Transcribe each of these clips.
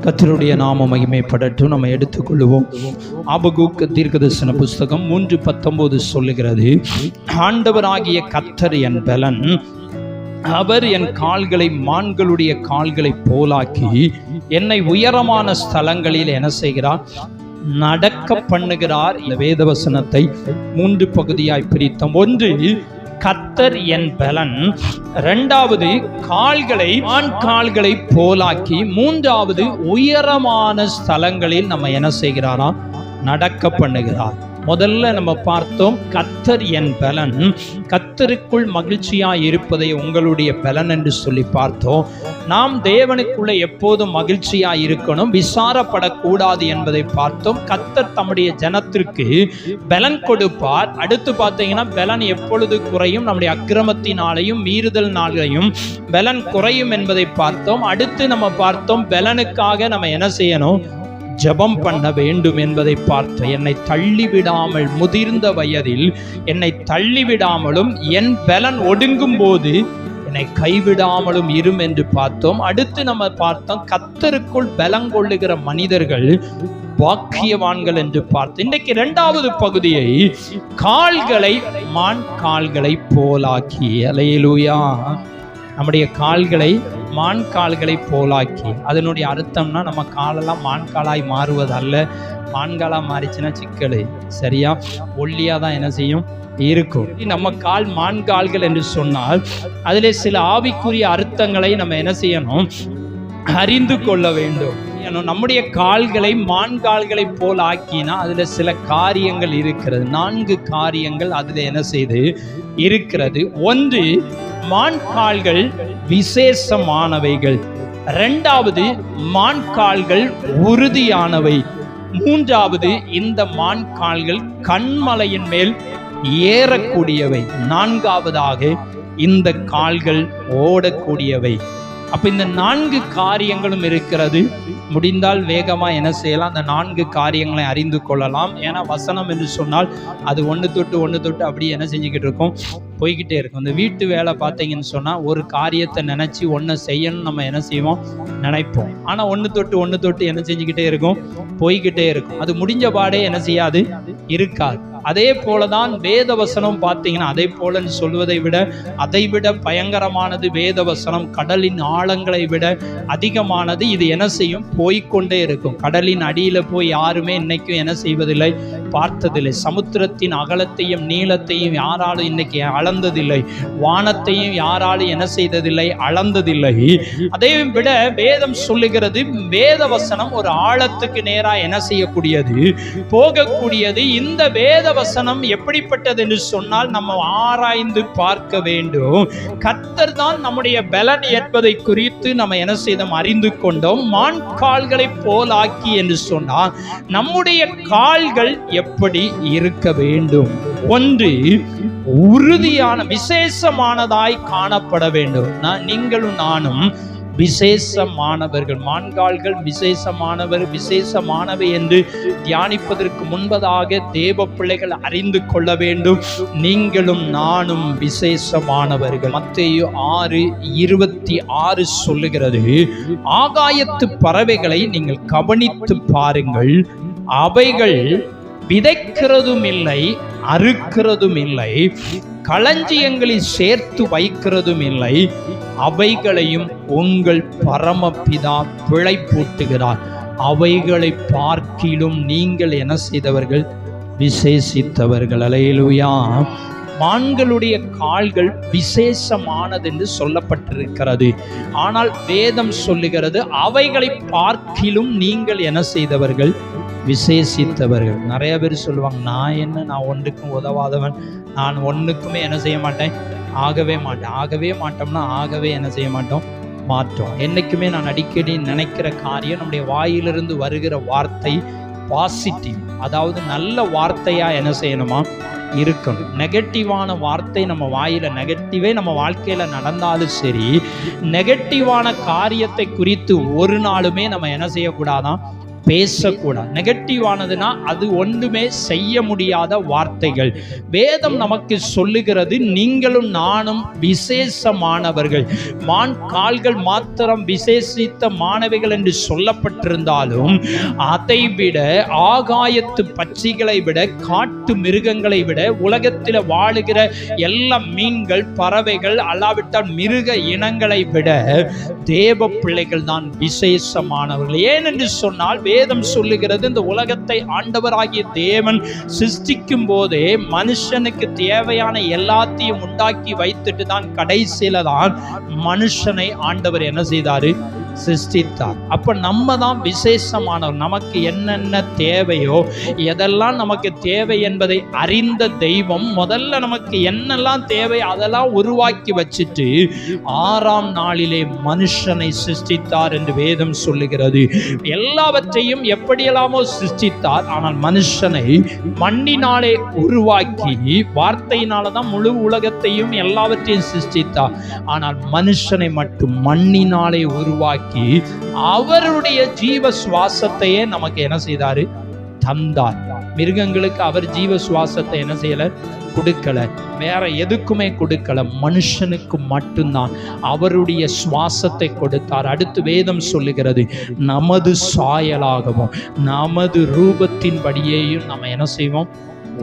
கர்த்தருடைய நாம மகிமைப்படட்டும். நம்ம எடுத்துக்கொள்வோம். ஆபகுக் தீர்க்கதரிசன புஸ்தகம் 3:19 சொல்லுகிறது, ஆண்டவராகிய கர்த்தர் என் பலன், அவர் என் கால்களை மான்களுடைய கால்களை போலாக்கி என்னை உயரமான ஸ்தலங்களில் என்ன செய்கிறார்? நடக்க பண்ணுகிறார். இந்த வேதவசனத்தை 3 பகுதியாய் பிரித்தோம். ஒன்று, கர்த்தர் என் பலன். இரண்டாவது, கால்களை மான் கால்களை போலாக்கி. மூன்றாவது, உயரமான ஸ்தலங்களில் நம்ம என்ன செய்கிறாரா? நடக்க பண்ணுகிறார். முதல்ல நம்ம பார்த்தோம், கர்த்தர் என் பலன். கர்த்தருக்குள் மகிழ்ச்சியாய் இருப்பதை உங்களுடைய பலன் என்று சொல்லி பார்த்தோம். நாம் தேவனுக்குள்ள எப்போதும் மகிழ்ச்சியாய் இருக்கணும், விசாரப்படக்கூடாது என்பதை பார்த்தோம். கர்த்தர் தம்முடைய ஜனத்திற்கு பலன் கொடுப்பார். அடுத்து பார்த்தீங்கன்னா, பலன் எப்பொழுது குறையும்? நம்முடைய அக்கிரமத்தினாலையும் மீறுதல் நாளையும் பலன் குறையும் என்பதை பார்த்தோம். அடுத்து நம்ம பார்த்தோம், பலனுக்காக நம்ம என்ன செய்யணும்? ஜெபம் பண்ண வேண்டும் என்பதை பார்த்தோம். என்னை தள்ளிவிடாமல், முதிர்ந்த வயதில் என்னை தள்ளிவிடாமலும், என் பலன் ஒடுங்கும் போது என்னை கைவிடாமலும் இரும் என்று பார்த்தோம். அடுத்து நம்ம பார்த்தோம், கர்த்தருக்குள் பலம் கொள்ளுகிற மனிதர்கள் பாக்கியவான்கள் என்று பார்த்தோம். இன்றைக்கு இரண்டாவது பகுதியை, கால்களை மான் கால்களை போலாக்கி. அல்லேலூயா. நம்முடைய கால்களை மான் கால்களை போலாக்கி. அதனுடைய அர்த்தம்னா, நம்ம காலெல்லாம் மான் காலாய் மாறுவது அல்ல. மான்காலாக மாறிச்சுன்னா சிக்கல். சரியா? ஒல்லியாக தான் என்ன செய்யும்? இருக்கும். நம்ம கால் மான் கால்கள் என்று சொன்னால் அதிலே சில ஆவிக்குரிய அர்த்தங்களை நம்ம என்ன செய்யணும்? அறிந்து கொள்ள வேண்டும். நம்முடைய கால்களை மான் கால்களை போல் ஆக்கினா அதுல சில காரியங்கள் இருக்கிறது. 4 காரியங்கள் அதுல என்ன செய்து இருக்கிறது. ஒன்று, மான் கால்கள் விசேஷமானவைகள். இரண்டாவது, மான் கால்கள் உறுதியானவை. மூன்றாவது, இந்த மான் கால்கள் கண்மலையின் மேல் ஏறக்கூடியவை. நான்காவதாக, இந்த கால்கள் ஓடக்கூடியவை. அப்ப இந்த 4 காரியங்களும் இருக்கிறது. முடிந்தால் வேகமா என்ன செய்யலாம்? அந்த 4 காரியங்களை அறிந்து கொள்ளலாம். ஏன்னா வசனம் என்று சொன்னால் அது ஒன்று தொட்டு அப்படியே என்ன செஞ்சுக்கிட்டு இருக்கும்? போய்கிட்டே இருக்கும். இந்த வீட்டு வேலை பார்த்தீங்கன்னு சொன்னா ஒரு காரியத்தை நினைச்சு ஒன்றை செய்யணும் நம்ம என்ன செய்வோம்? நினைப்போம். ஆனா ஒன்று தொட்டு என்ன செஞ்சுக்கிட்டே இருக்கும்? போய்கிட்டே இருக்கும். அது முடிஞ்ச பாடே என்ன செய்யாது? இருக்காது. அதே போலதான் வேதவசனம் பார்த்தீங்கன்னா, அதே போலன்னு சொல்வதை விட அதைவிட பயங்கரமானது வேதவசனம். கடலின் ஆழங்களை விட அதிகமானது. இது என்ன செய்யும்? போய்கொண்டே இருக்கும். கடலின் அடியில போய் யாருமே இன்னைக்கும் என்ன செய்வதில்லை? பார்த்ததில்லை. சமுத்திரத்தின் அகலத்தையும் நீளத்தையும் யாராலும் இன்னைக்கு அளந்ததில்லை. வானத்தையும் யாராலும் என்ன செய்ததில்லை? அளந்ததில்லை. அதை விட வேதம் சொல்லுகிறது, வேதவசனம் ஒரு ஆழத்துக்கு நேரா என்ன செய்யக்கூடியது? போகக்கூடியது. இந்த வேதவசனம் எப்படிப்பட்டது என்று சொன்னால் நம்ம ஆராய்ந்து பார்க்க வேண்டும். கர்த்தர் தான் நம்முடைய பலன் என்பதை குறித்து நம்ம என்ன செய்தோம்? அறிந்து கொண்டோம். மான் கால்களை போல் ஆக்கி என்று சொன்னால் நம்முடைய கால்கள் எப்படி இருக்க வேண்டும்? ஒன்று, உறுதியான விசேஷமானதாய் காணப்பட வேண்டும். நீங்களும் நானும் விசேஷமானவர்கள். மான்கால்கள் விசேஷமானவை என்று தியானிப்பதற்கு முன்பதாக தேவ பிள்ளைகள் அறிந்து கொள்ள வேண்டும், நீங்களும் நானும் விசேஷமானவர்கள். மத்தேயு 6:26 சொல்லுகிறது, ஆகாயத்து பறவைகளை நீங்கள் கவனித்து பாருங்கள், அவைகள் விதைக்கிறதும் இல்லை, அறுக்கிறதும் இல்லை, களஞ்சியங்களில் சேர்த்து வைக்கிறதும் இல்லை, அவைகளையும் உங்கள் பரமபிதா பிழைப்பூட்டுகிறார். அவைகளை பார்க்கிலும் நீங்கள் என்ன செய்தவர்கள்? விசேஷித்தவர்கள். அல்லேலூயா. மான்களுடைய கால்கள் விசேஷமானது என்று சொல்லப்பட்டிருக்கிறது. ஆனால் வேதம் சொல்லுகிறது, அவைகளை பார்க்கிலும் நீங்கள் என்ன செய்தவர்கள்? விசேஷித்தவர்கள். நிறைய பேர் சொல்லுவாங்க, நான் ஒன்றுக்கும் உதவாதவன், நான் ஒன்றுக்குமே என்ன செய்ய மாட்டேன், ஆகவே மாட்டோம்னா ஆகவே என்ன செய்ய மாட்டோம். என்னைக்குமே நான் அடிக்கடி நினைக்கிற காரியம், நம்முடைய வாயிலிருந்து வருகிற வார்த்தை பாசிட்டிவ், அதாவது நல்ல வார்த்தையா என்ன செய்யணுமா? இருக்கணும். நெகட்டிவான வார்த்தை நம்ம வாயில, நெகட்டிவே நம்ம வாழ்க்கையில நடந்தாலும் சரி, நெகட்டிவான காரியத்தை குறித்து ஒரு நாளுமே நம்ம என்ன செய்யக்கூடாதான்? பேசக்கூடாது. நெகட்டிவானதுன்னா அது ஒன்றுமே செய்ய முடியாத வார்த்தைகள். வேதம் நமக்கு சொல்லுகிறது, நீங்களும் நானும் விசேஷமானவர்கள். மான் கால்கள் மாத்திரம் விசேஷித்த மாணவிகள் என்று சொல்லப்பட்டிருந்தாலும் அதை விட ஆகாயத்து பட்சிகளை விட காட்டு மிருகங்களை விட உலகத்தில் வாழுகிற எல்லா மீன்கள் பறவைகள் அல்லாவிட்டால் மிருக இனங்களை விட தேவ பிள்ளைகள் தான் விசேஷமானவர்கள். ஏனென்று சொன்னால் வேதம் சொல்லுகிறது, இந்த உலகத்தை ஆண்டவராகிய தேவன் சிருஷ்டிக்கும் போதே மனுஷனுக்கு தேவையான எல்லாத்தையும் உண்டாக்கி வைத்துட்டு தான் கடைசியில தான் மனுஷனை ஆண்டவர் என்ன செய்தாரு? சிருஷ்டித்தார். அப்ப நம்ம தான் விசேஷமானவர். நமக்கு என்னென்ன தேவையோ, எதெல்லாம் நமக்கு தேவை என்பதை அறிந்த தெய்வம் முதல்ல நமக்கு என்னெல்லாம் தேவை அதெல்லாம் உருவாக்கி வச்சுட்டு 6ஆம் நாளிலே மனுஷனை சிருஷ்டித்தார் என்று வேதம் சொல்லுகிறது. எல்லாவற்றையும் எப்படியெல்லாமோ சிருஷ்டித்தார். ஆனால் மனுஷனை மண்ணினாலே உருவாக்கி, வார்த்தையினால தான் முழு உலகத்தையும் எல்லாவற்றையும் சிருஷ்டித்தார். ஆனால் மனுஷனை மட்டும் மண்ணினாலே உருவாக்கி அவருடைய ஜீவ சுவாசத்தையே நமக்கு என்ன செய்தாரு? தந்தார். மிருகங்களுக்கு அவர் ஜீவ சுவாசத்தை என்ன செய்யல? கொடுக்கல. வேற எதுக்குமே கொடுக்கல. மனுஷனுக்கு மட்டும்தான் அவருடைய சுவாசத்தை கொடுத்தார். அடுத்து வேதம் சொல்லுகிறது, நமது சாயலாகவும் நமது ரூபத்தின்படியேயும் நம்ம என்ன செய்வோம்?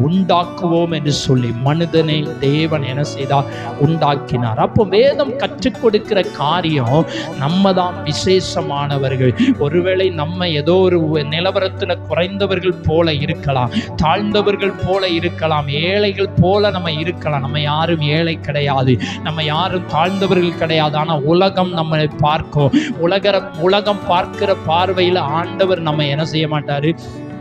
உண்டாக்குவோம் என்று சொல்லி மனிதனை தேவன் என்ன செய்தார்? உண்டாக்கினார். அப்போ வேதம் கற்றுக் கொடுக்கிற காரியம், நம்ம தான் விசேஷமானவர்கள். ஒருவேளை நம்ம ஏதோ ஒரு நிலவரத்தில் குறைந்தவர்கள் போல இருக்கலாம், தாழ்ந்தவர்கள் போல இருக்கலாம், ஏழைகள் போல நம்ம இருக்கலாம். நம்ம யாரும் ஏழை கிடையாது, நம்ம யாரும் தாழ்ந்தவர்கள் கிடையாது. ஆனால் உலகம் நம்மளை பார்க்கும். உலகம் பார்க்கிற பார்வையில் ஆண்டவர் நம்ம என்ன செய்ய மாட்டாரு?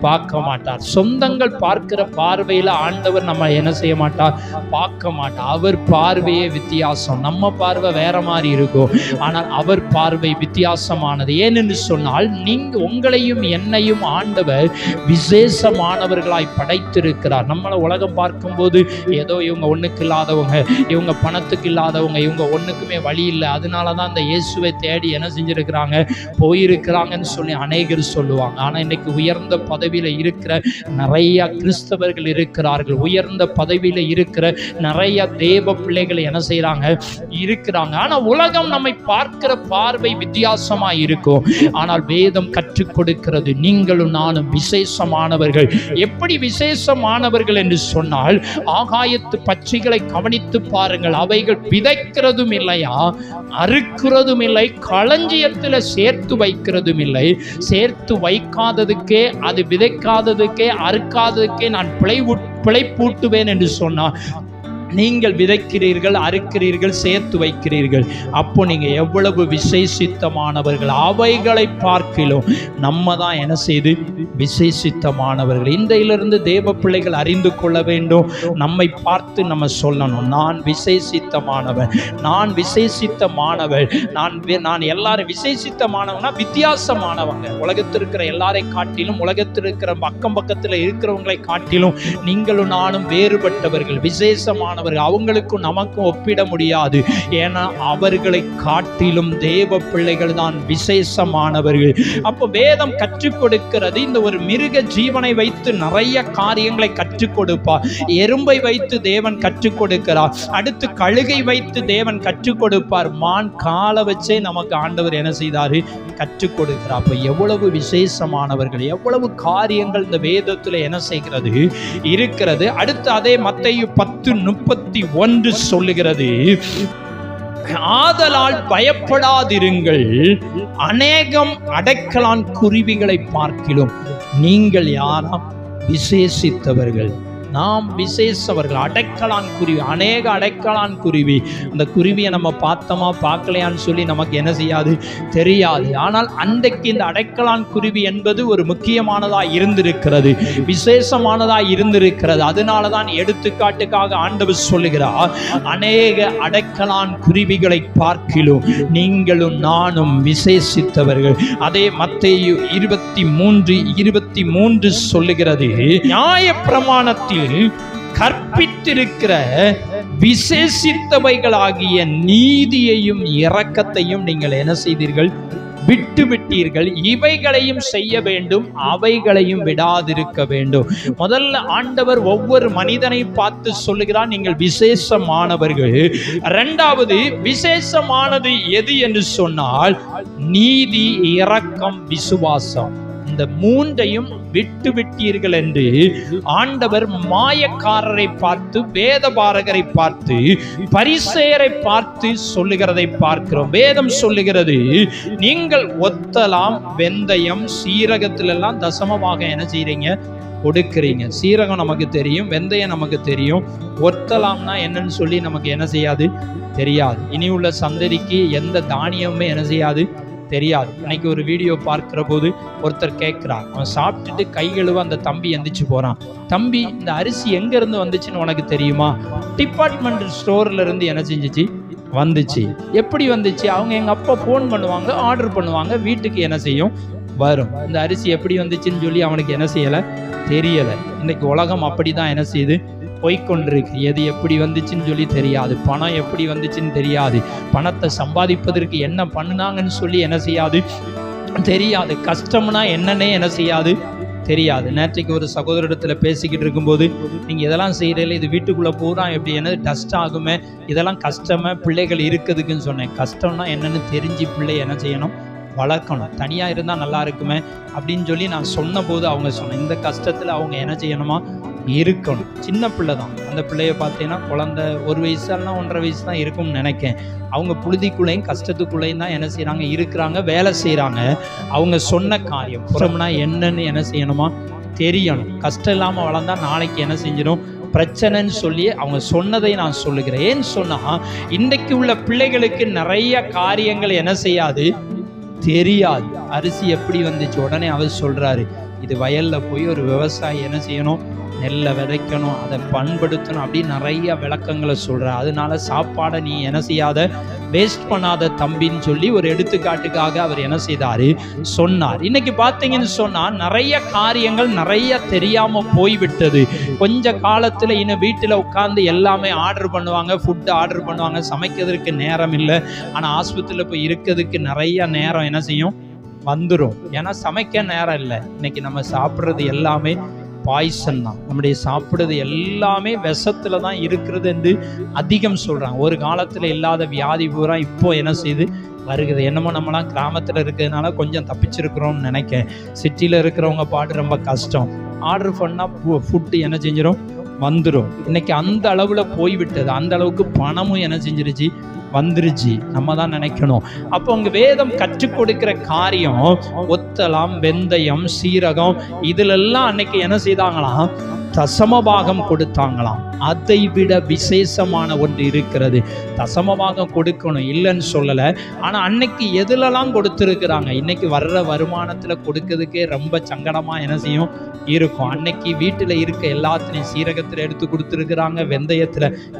பார்க்க மாட்டார். சொந்தங்கள் பார்க்கிற பார்வையில் ஆண்டவர் நம்ம என்ன செய்ய மாட்டார்? பார்க்க மாட்டார். அவர் பார்வையே வித்தியாசம். நம்ம பார்வை வேற மாதிரி இருக்கும், ஆனால் அவர் பார்வை வித்தியாசமானது. ஏனென்று சொன்னால், நீங்க உங்களையும் என்னையும் ஆண்டவர் விசேஷமானவர்களாய் படைத்திருக்கிறார். நம்மளை உலகம் பார்க்கும்போது ஏதோ இவங்க ஒண்ணுக்கு இல்லாதவங்க, இவங்க பணத்துக்கு இல்லாதவங்க, இவங்க ஒண்ணுக்குமே வழி இல்லை, அதனால தான் இந்த இயேசுவை தேடி என்ன செஞ்சிருக்கிறாங்க? போயிருக்கிறாங்கன்னு சொல்லி அநேகர் சொல்லுவாங்க. ஆனா இன்னைக்கு உயர்ந்த பதவியில இருக்கிற நிறைய கிறிஸ்தவர்கள் இருக்கிறார்கள். உயர்ந்த பதவியில இருக்கிற நிறைய தேவ பிள்ளைகளை என்ன செய்யறாங்க? இருக்கிறாங்க. ஆனா உலகம் நம்மை பார்க்கிற பார்வை வித்தியாசமா இருக்கும். ஆனால் வேதம் கற்றுக் கொடுக்கிறது, நீங்களும் நானும் விசேஷமானவர்கள். எப்படி விசேஷமானவர்கள் என்று சொன்னால், ஆகாயத்து பட்சிகளை கவனித்து பாருங்கள். அவைகள் விதைக்கிறதும் இல்லையா, அறுக்கிறதும் இல்லை, களஞ்சியத்தில் சேர்த்து வைக்கிறதும் இல்லை. சேர்த்து வைக்காததுக்கே, அது விதைக்காததுக்கே, அறுக்காததுக்கே நான் பிழைப்பூட்டுவேன் என்று சொன்னார். நீங்கள் விதைக்கிறீர்கள், அறுக்கிறீர்கள், சேர்த்து வைக்கிறீர்கள். அப்போ நீங்க எவ்வளவு விசேஷித்தமானவர்கள். அவைகளை பார்க்கிலும் நம்ம தான் என்ன செய்து? விசேஷித்தமானவர்கள். இன்றையிலிருந்து தேவ பிள்ளைகள் அறிந்து கொள்ள வேண்டும். நம்மை பார்த்து நம்ம சொல்லணும், நான் விசேஷித்தமானவன், நான் விசேஷித்தமானவள். நான் எல்லாரும் விசேஷித்தமானவனா வித்தியாசமானவங்க. உலகத்தில் இருக்கிற எல்லாரை காட்டிலும், உலகத்தில் இருக்கிற அக்கம் பக்கத்தில் இருக்கிறவங்களை காட்டிலும் நீங்களும் நானும் வேறுபட்டவர்கள், விசேஷமானவர்கள். அவங்களுக்கும் நமக்கும் ஒப்பிட முடியாது. ஏன்னா அவர்களை காட்டிலும் தேவ பிள்ளைகள் தான் விசேஷமானவர்கள். அப்போ வேதம் கற்றுக் கொடுக்கிறது, இந்த ஒரு மிருக ஜீவனை வைத்து நிறைய காரியங்களை கற்றுக் கொடுப்பார். எறும்பை வைத்து தேவன் கற்றுக் கொடுக்கிறார். அடுத்து கழுகை வைத்து தேவன் கற்றுக் கொடுப்பார். மான் காலை வச்சே நமக்கு ஆண்டவர் என்ன செய்தாரு? கற்றுக் கொடுக்கிறார். அப்போ எவ்வளவு விசேஷமானவர்கள், எவ்வளவு காரியங்கள் இந்த வேதத்தில் என்ன செய்கிறது? இருக்கிறது. அடுத்து அதே மத்தேயு 10:31 சொல்லுகிறது, ஆதலால் பயப்படாதிருங்கள், அநேகம் அடைக்கலான் குருவிகளை பார்க்கிலும் நீங்கள் யாராம்? விசேஷித்தவர்கள். நாம் விசேஷவர்கள். அடைக்கலான் குருவி, அநேக அடைக்கலான் குருவி. அந்த குருவியை நம்ம பார்த்தோமா பார்க்கலையான்னு சொல்லி நமக்கு என்ன செய்யாது? தெரியாது. ஆனால் அன்றைக்கு இந்த அடைக்கலான் குருவி என்பது ஒரு முக்கியமானதாக இருந்திருக்கிறது, விசேஷமானதாக இருந்திருக்கிறது. அதனால தான் எடுத்துக்காட்டுக்காக ஆண்டவர் சொல்லுகிறார், அநேக அடைக்கலான் குருவிகளை பார்க்கிலும் நீங்களும் நானும் விசேஷித்தவர்கள். அதே மத்தேயு 23:23 சொல்லுகிறது, நியாய பிரமாணத்தில் கற்பித்திருக்கிற விசேஷித்தவைகளாகிய நீதியையும் இரக்கத்தையும் நீங்கள் என்ன செய்தீர்கள்? விட்டு விட்டீர்கள், இவைகளையும் செய்ய வேண்டும், அவைகளையும் விடாதிருக்க வேண்டும். முதல்ல ஆண்டவர் ஒவ்வொரு மனிதனை பார்த்து சொல்லுகிறார், நீங்கள் விசேஷமானவர்கள். இரண்டாவது, விசேஷமானது எது என்று சொன்னால் நீதி, இரக்கம், விசுவாசம். இந்த மூன்றையும் விட்டு விட்டீர்கள் என்று ஆண்டவர் மாயக்காரரை பார்த்து, வேதபாரகரை பார்த்து, பரிசேயரை பார்த்து சொல்லுகிறதை பார்க்கிறோம். வேதம் சொல்லுகிறது, நீங்கள் ஒத்தலாம், வெந்தயம், சீரகத்திலெல்லாம் தசமமாக என்ன செய்றீங்க? கொடுக்கிறீங்க. சீரகம் நமக்கு தெரியும், வெந்தயம் நமக்கு தெரியும். ஒத்தலாம்னா என்னன்னு சொல்லி நமக்கு என்ன செய்யாது? தெரியாது. இனி உள்ள சந்ததிக்கு எந்த தானியமுமே என்ன செய்யாது? தெரியாது. இன்னைக்கு ஒரு வீடியோ பார்க்கிற போது ஒருத்தர் கேட்கிறார், அவன் சாப்பிட்டுட்டு கை கழுவ அந்த தம்பி எந்திரிச்சு போறான். தம்பி, இந்த அரிசி எங்க இருந்து வந்துச்சுன்னு உனக்கு தெரியுமா? டிபார்ட்மெண்ட் ஸ்டோர்ல இருந்து என்ன செஞ்சிச்சு? வந்துச்சு. எப்படி வந்துச்சு? அவங்க எங்க அப்பா போன் பண்ணுவாங்க, ஆர்டர் பண்ணுவாங்க, வீட்டுக்கு என்ன செய்யும்? வரும். இந்த அரிசி எப்படி வந்துச்சுன்னு சொல்லி அவனுக்கு என்ன செய்யல? தெரியல. இன்னைக்கு உலகம் அப்படிதான் என்ன செய்யுது? போய்கொண்டிருக்கு. எது எப்படி வந்துச்சுன்னு சொல்லி தெரியாது, பணம் எப்படி வந்துச்சுன்னு தெரியாது, பணத்தை சம்பாதிப்பதற்கு என்ன பண்ணுனாங்கன்னு சொல்லி என்ன செய்யாது? தெரியாது. கஷ்டம்னா என்னன்னே என்ன செய்யாது? தெரியாது. நேற்றைக்கு ஒரு சகோதரத்தில் பேசிக்கிட்டு இருக்கும்போது, நீங்கள் இதெல்லாம் செய்கிறீங்களே, இது வீட்டுக்குள்ளே பூரா எப்படி என்னது டஸ்ட் ஆகுமே, இதெல்லாம் கஷ்டமே பிள்ளைகள் இருக்குதுக்குன்னு சொன்னேன். கஷ்டம்னா என்னன்னு தெரிஞ்சு பிள்ளை என்ன செய்யணும்? வளர்க்கணும். தனியாக இருந்தால் நல்லா இருக்குமே அப்படின்னு சொல்லி நான் சொன்ன போது அவங்க சொன்னேன், இந்த கஷ்டத்தில் அவங்க என்ன செய்யணுமா? இருக்கணும். சின்ன பிள்ளை தான். அந்த பிள்ளைய பார்த்தீங்கன்னா குழந்தை 1 வயசு இல்லைனா 1.5 வயசு தான் இருக்கும்னு நினைக்கேன். அவங்க புழுதிக்குள்ளேயும் கஷ்டத்துக்குள்ளேயும் தான் என்ன செய்கிறாங்க? இருக்கிறாங்க, வேலை செய்கிறாங்க. அவங்க சொன்ன காரியம் புறம்னா என்னன்னு என்ன செய்யணுமா? தெரியணும். கஷ்டம் இல்லாமல் வளர்ந்தா நாளைக்கு என்ன செஞ்சிடும்? பிரச்சனைன்னு சொல்லி அவங்க சொன்னதை நான் சொல்லுகிறேன். ஏன்னு சொன்னால், இன்றைக்கு உள்ள பிள்ளைகளுக்கு நிறைய காரியங்கள் என்ன செய்யாது? தெரியாது. அரிசி எப்படி வந்துச்சு? உடனே அவர் சொல்றாரு, இது வயல்ல போய் ஒரு விவசாயி என்ன செய்யணும்? நெல்லை விதைக்கணும், அதை பண்படுத்தணும், அப்படின்னு நிறைய விளக்கங்களை சொல்கிறார். அதனால சாப்பாடை நீ என்ன செய்யாத? வேஸ்ட் பண்ணாத தம்பின்னு சொல்லி ஒரு எடுத்துக்காட்டுக்காக அவர் என்ன செய்தார்? சொன்னார். இன்னைக்கு பார்த்தீங்கன்னு சொன்னால் நிறைய காரியங்கள் நிறைய தெரியாமல் போய்விட்டது. கொஞ்ச காலத்தில் இன்னும் வீட்டில் உட்காந்து எல்லாமே ஆர்டர் பண்ணுவாங்க, ஃபுட்டு ஆர்டர் பண்ணுவாங்க, சமைக்கிறதுக்கு நேரம் இல்லை. ஆனால் ஆஸ்பத்திரியில் போய் இருக்கிறதுக்கு நிறைய நேரம் என்ன செய்யும்? வந்துடும். ஏன்னா சமைக்க நேரம் இல்லை. இன்னைக்கு நம்ம சாப்பிட்றது எல்லாமே பாய்சன் தான். நம்முடைய சாப்பிடுறது எல்லாமே விஷத்துல தான் இருக்கிறது என்று அதிகம் சொல்கிறாங்க. ஒரு காலத்தில் இல்லாத வியாதி பூரா இப்போ என்ன செய்து வருகிறது. என்னமோ நம்மளாம் கிராமத்தில் இருக்கிறதுனால கொஞ்சம் தப்பிச்சிருக்கிறோம்னு நினைக்கிறேன். சிட்டியில் இருக்கிறவங்க பாட்டு ரொம்ப கஷ்டம். ஆர்டர் பண்ணால் ஃபுட்டு என்ன செஞ்சிடும்? வந்துடும். இன்னைக்கு அந்த அளவில் போய்விட்டது. அந்த அளவுக்கு பணமும் என்ன செஞ்சிருச்சு? வந்துருச்சு. நம்ம தான் நினைக்கணும். அப்போ உங்க வேதம் கற்றுக் கொடுக்கிற காரியம் ஒத்தலாம், வெந்தயம், சீரகம், இதுலெல்லாம் அன்னைக்கு என்ன செய்தாங்களாம்? தசமபாகம் கொடுத்தாங்களாம். அதை விட விசேஷமான ஒன்று இருக்கிறது. தசமபாகம் கொடுக்கணும் இல்லைன்னு சொல்லலை. ஆனால் அன்னைக்கு எதுலலாம் கொடுத்துருக்குறாங்க? இன்னைக்கு வர்ற வருமானத்தில் கொடுக்கறதுக்கே ரொம்ப சங்கடமாக என்ன செய்யும்? இருக்கும். அன்னைக்கு வீட்டில் இருக்க எல்லாத்துலேயும் சீரகத்தில் எடுத்து கொடுத்துருக்குறாங்க.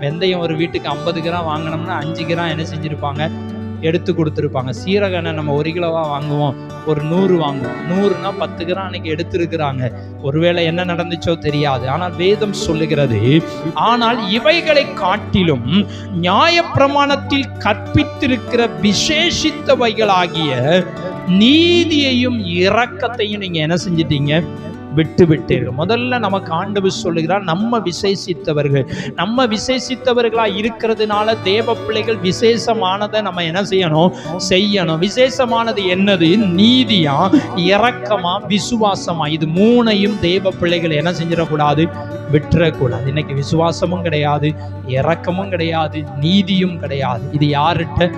வெந்தயம் ஒரு வீட்டுக்கு 50 கிராம் வாங்கினோம்னா 5 கிராம் என்ன செஞ்சுருப்பாங்க? எடுத்து கொடுத்துருப்பாங்க. சீரகனை நம்ம 1 கிலோவாக வாங்குவோம், ஒரு 100 வாங்குவோம். 100னா 10 கிராம் அன்னைக்கு எடுத்திருக்கிறாங்க. ஒருவேளை என்ன நடந்துச்சோ தெரியாது. ஆனால் வேதம் சொல்லுகிறது, ஆனால் இவைகளை காட்டிலும் நியாயப்பிரமாணத்தில் கற்பித்திருக்கிற விசேஷித்தவைகளாகிய நீதியையும் இரக்கத்தையும் நீங்க என்ன செஞ்சிட்டீங்க? விட்டு விட்டீர்கள். முதல்ல நமக்கு ஆண்டவர் சொல்லுகிறார், நம்ம விசேஷித்தவர்களா இருக்கிறதுனால தேவ பிள்ளைகள் விசேஷமானதை நம்ம என்ன செய்யணும்? விசேஷமானது என்னது? நீதியா, இரக்கமா, விசுவாசமா. இது 3ஐயும் தேவ பிள்ளைகள் என்ன செஞ்சிடக்கூடாது? விட்டுறக்கூடாது. இன்னைக்கு விசுவாசமும் கிடையாது, இரக்கமும் கிடையாது, நீதியும் கிடையாது. இது யார்கிட்ட?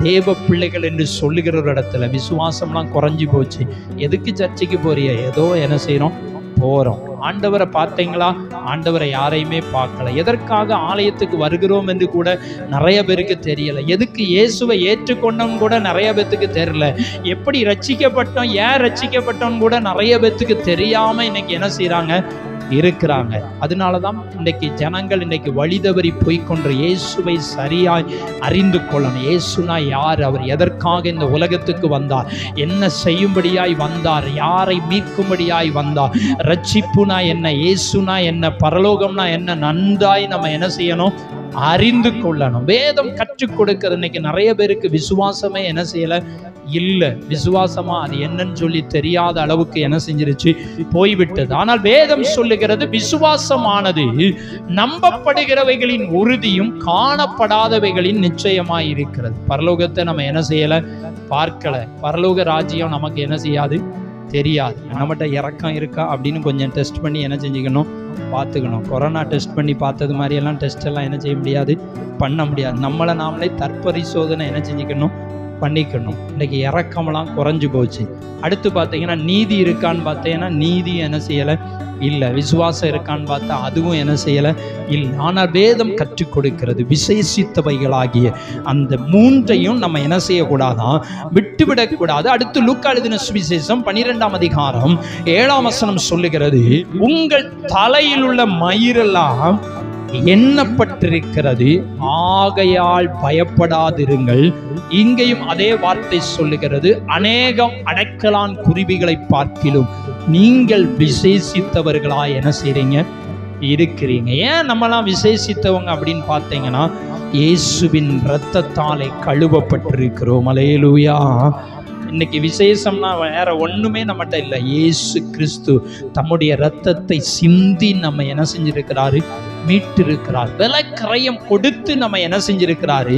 தேவ பிள்ளைகள் என்று சொல்லுகிற ஒரு இடத்துல விசுவாசம்லாம் குறைஞ்சி போச்சு. எதுக்கு சர்ச்சைக்கு போறிய? ஏதோ என்ன செய்யறோம்? போறோம். ஆண்டவரை பார்த்தீங்களா? ஆண்டவரை யாரையுமே பார்க்கல. எதற்காக ஆலயத்துக்கு வருகிறோம் என்று கூட நிறைய பேருக்கு தெரியல. எதுக்கு இயேசுவை ஏற்றுக்கொண்டோம் கூட நிறைய பேத்துக்கு தெரியல. எப்படி ரட்சிக்கப்பட்டோம், ஏன் ரட்சிக்கப்பட்டோம் கூட நிறைய பேத்துக்கு தெரியாம இன்னைக்கு என்ன செய்யறாங்க? இருக்கிறாங்க. அதனாலதான் இன்றைக்கு ஜனங்கள் இன்னைக்கு வழிதவறி போய்கொண்ட இயேசுவை சரியாய் அறிந்து கொள்ளணும். இயேசுனா யார்? அவர் எதற்காக இந்த உலகத்துக்கு வந்தார்? என்ன செய்யும்படியாய் வந்தார்? யாரை மீட்கும்படியாய் வந்தார்? ரட்சிப்புனா என்ன? இயேசுனா என்ன? பரலோகம்னா என்ன? நன்றாய் நம்ம என்ன செய்யணும்? அறிந்து கொள்ளணும். வேதம் கற்றுக் கொடுக்கிறது. இன்னைக்கு நிறைய பேருக்கு விசுவாசமே என்ன செய்யல, இல்ல. விசுவாசமா அது என்னன்னு சொல்லி தெரியாத அளவுக்கு என்ன செஞ்சிருச்சு, போய்விட்டது. ஆனால் வேதம் சொல்லுகிறது, விசுவாசமானது நம்பப்படுகிறவைகளின் உறுதியும் காணப்படாதவைகளின் நிச்சயமாய் இருக்கிறது. பரலோகத்தை நம்ம என்ன செய்யல, பார்க்கல. பரலோக ராஜ்யம் நமக்கு என்ன செய்யாது, தெரியாது. நம்மகிட்ட இறக்கம் இருக்கா அப்படின்னு கொஞ்சம் டெஸ்ட் பண்ணி என்ன செஞ்சுக்கணும், பார்த்துக்கணும். கொரோனா டெஸ்ட் பண்ணி பார்த்தது மாதிரி எல்லாம் டெஸ்ட் எல்லாம் என்ன செய்ய முடியாது, பண்ண முடியாது. நம்மளை நாமளே தற்பரிசோதனை என்ன செஞ்சுக்கணும், பண்ணிக்கணும். இன்றைக்கி இறக்கமெல்லாம் குறைஞ்சி போச்சு. அடுத்து பார்த்தீங்கன்னா நீதி இருக்கான்னு பார்த்தீங்கன்னா நீதி என்ன செய்யலை, இல்லை. விசுவாசம் இருக்கான்னு பார்த்தா அதுவும் என்ன செய்யலை, இல்லை. ஆனால் வேதம் கற்றுக் கொடுக்கிறது, விசேஷித்தவைகளாகிய அந்த மூன்றையும் நம்ம என்ன செய்யக்கூடாதான், விட்டுவிடக்கூடாது. அடுத்து லூக்கா எழுதின சுவிசேஷம் 12ஆம் அதிகாரம் 7ஆம் வசனம் சொல்லுகிறது, உங்கள் தலையில் உள்ள மயிரெல்லாம் எண்ணப்பட்டிருக்கிறது, ஆகையால் பயப்படாதிருங்கள். இங்கேயும் அதே வார்த்தை சொல்லுகிறது, அநேகம் அடைக்கலான் குருவிகளை பார்க்கிலும் நீங்கள் விசேஷித்தவர்களாய் என்ன செய்றீங்க, இருக்கிறீங்க. ஏன் நம்மலாம் விசேஷித்தவங்க அப்படின்னு பார்த்தீங்கன்னா, இயேசுவின் இரத்தத்தாலே கழுவப்பட்டிருக்கிறோம். அல்லேலூயா. இன்னைக்கு விசேஷம்னா வேற ஒண்ணுமே நம்மகிட்ட இல்லை. இயேசு கிறிஸ்து தம்முடைய இரத்தத்தை சிந்தி நம்ம என்ன செஞ்சிருக்கிறாரு, மீட்டிருக்கிறார். விலை கிரயம் கொடுத்து நம்ம என்ன செஞ்சிருக்கிறாரு,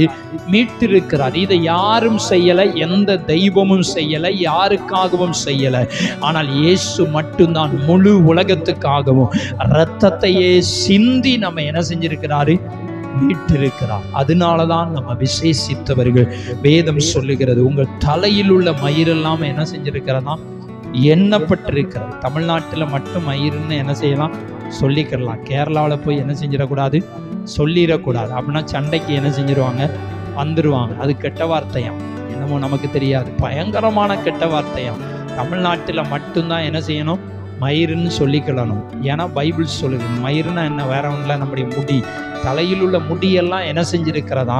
மீட்டிருக்கிறார். இதை யாரும் செய்யலை, எந்த தெய்வமும் செய்யலை, யாருக்காகவும் செய்யலை. ஆனால் இயேசு மட்டும்தான் முழு உலகத்துக்காகவும் இரத்தத்தையே சிந்தி நம்ம என்ன செஞ்சிருக்கிறாரு, மீட்டிருக்கிறார். அதனாலதான் நம்ம விசேஷித்தவர்கள். வேதம் சொல்லுகிறது, உங்கள் தலையில் உள்ள மயிரெல்லாம் என்ன செஞ்சிருக்கிறதா, எண்ணப்பட்டிருக்கிறது. தமிழ்நாட்டில் மட்டும் மயிருன்னு என்ன செய்யலாம், சொல்லிக்கிறலாம். கேரளாவில் போய் என்ன செஞ்சிடக்கூடாது, சொல்லிடக்கூடாது. அப்படின்னா சண்டைக்கு என்ன செஞ்சிருவாங்க, வந்துடுவாங்க. அது கெட்ட வார்த்தையாம், என்னமோ நமக்கு தெரியாது, பயங்கரமான கெட்ட வார்த்தையாம். தமிழ்நாட்டில் மட்டும்தான் என்ன செய்யணும், மயிருன்னு சொல்லிக்கிடணும். ஏன்னா பைபிள் சொல்லுது, மயிருன்னா என்ன, வேற ஒன்றில் நம்முடைய முடி, தலையில் உள்ள முடியெல்லாம் என்ன செஞ்சிருக்கிறதா,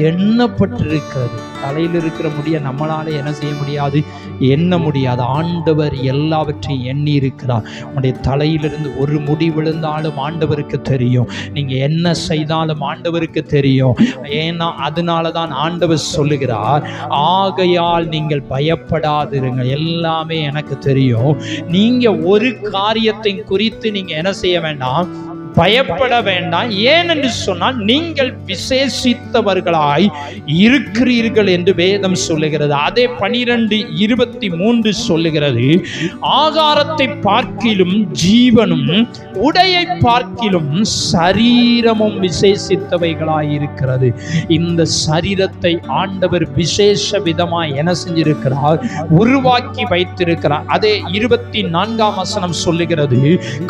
எண்ணப்பட்டிருக்கிறது. தலையில் இருக்கிற முடியை நம்மளால என்ன செய்ய முடியாது, எண்ண முடியாது. ஆண்டவர் எல்லாவற்றையும் எண்ணி இருக்கிறார். உங்களுடைய தலையிலிருந்து ஒரு முடி விழுந்தாலும் ஆண்டவருக்கு தெரியும். நீங்க என்ன செய்தாலும் ஆண்டவருக்கு தெரியும். ஏன்னா அதனால தான் ஆண்டவர் சொல்லுகிறார், ஆகையால் நீங்கள் பயப்படாதிருங்க, எல்லாமே எனக்கு தெரியும். நீங்க ஒரு காரியத்தை குறித்து நீங்க என்ன செய்ய வேண்டாம், பயப்பட வேண்டாம். ஏனென்று சொன்னால் நீங்கள் விசேஷித்தவர்களாய் இருக்கிறீர்கள் என்று வேதம் சொல்லுகிறது. அதே 12:23 சொல்லுகிறது, ஆகாரத்தை பார்க்கிலும் ஜீவனும் உடையை பார்க்கிலும் சரீரமும் விசேஷித்தவைகளாய் இருக்கிறது. இந்த சரீரத்தை ஆண்டவர் விசேஷ விதமாய் என்ன செஞ்சிருக்கிறார், உருவாக்கி வைத்திருக்கிறார். அதே 24ஆம் வசனம் சொல்லுகிறது,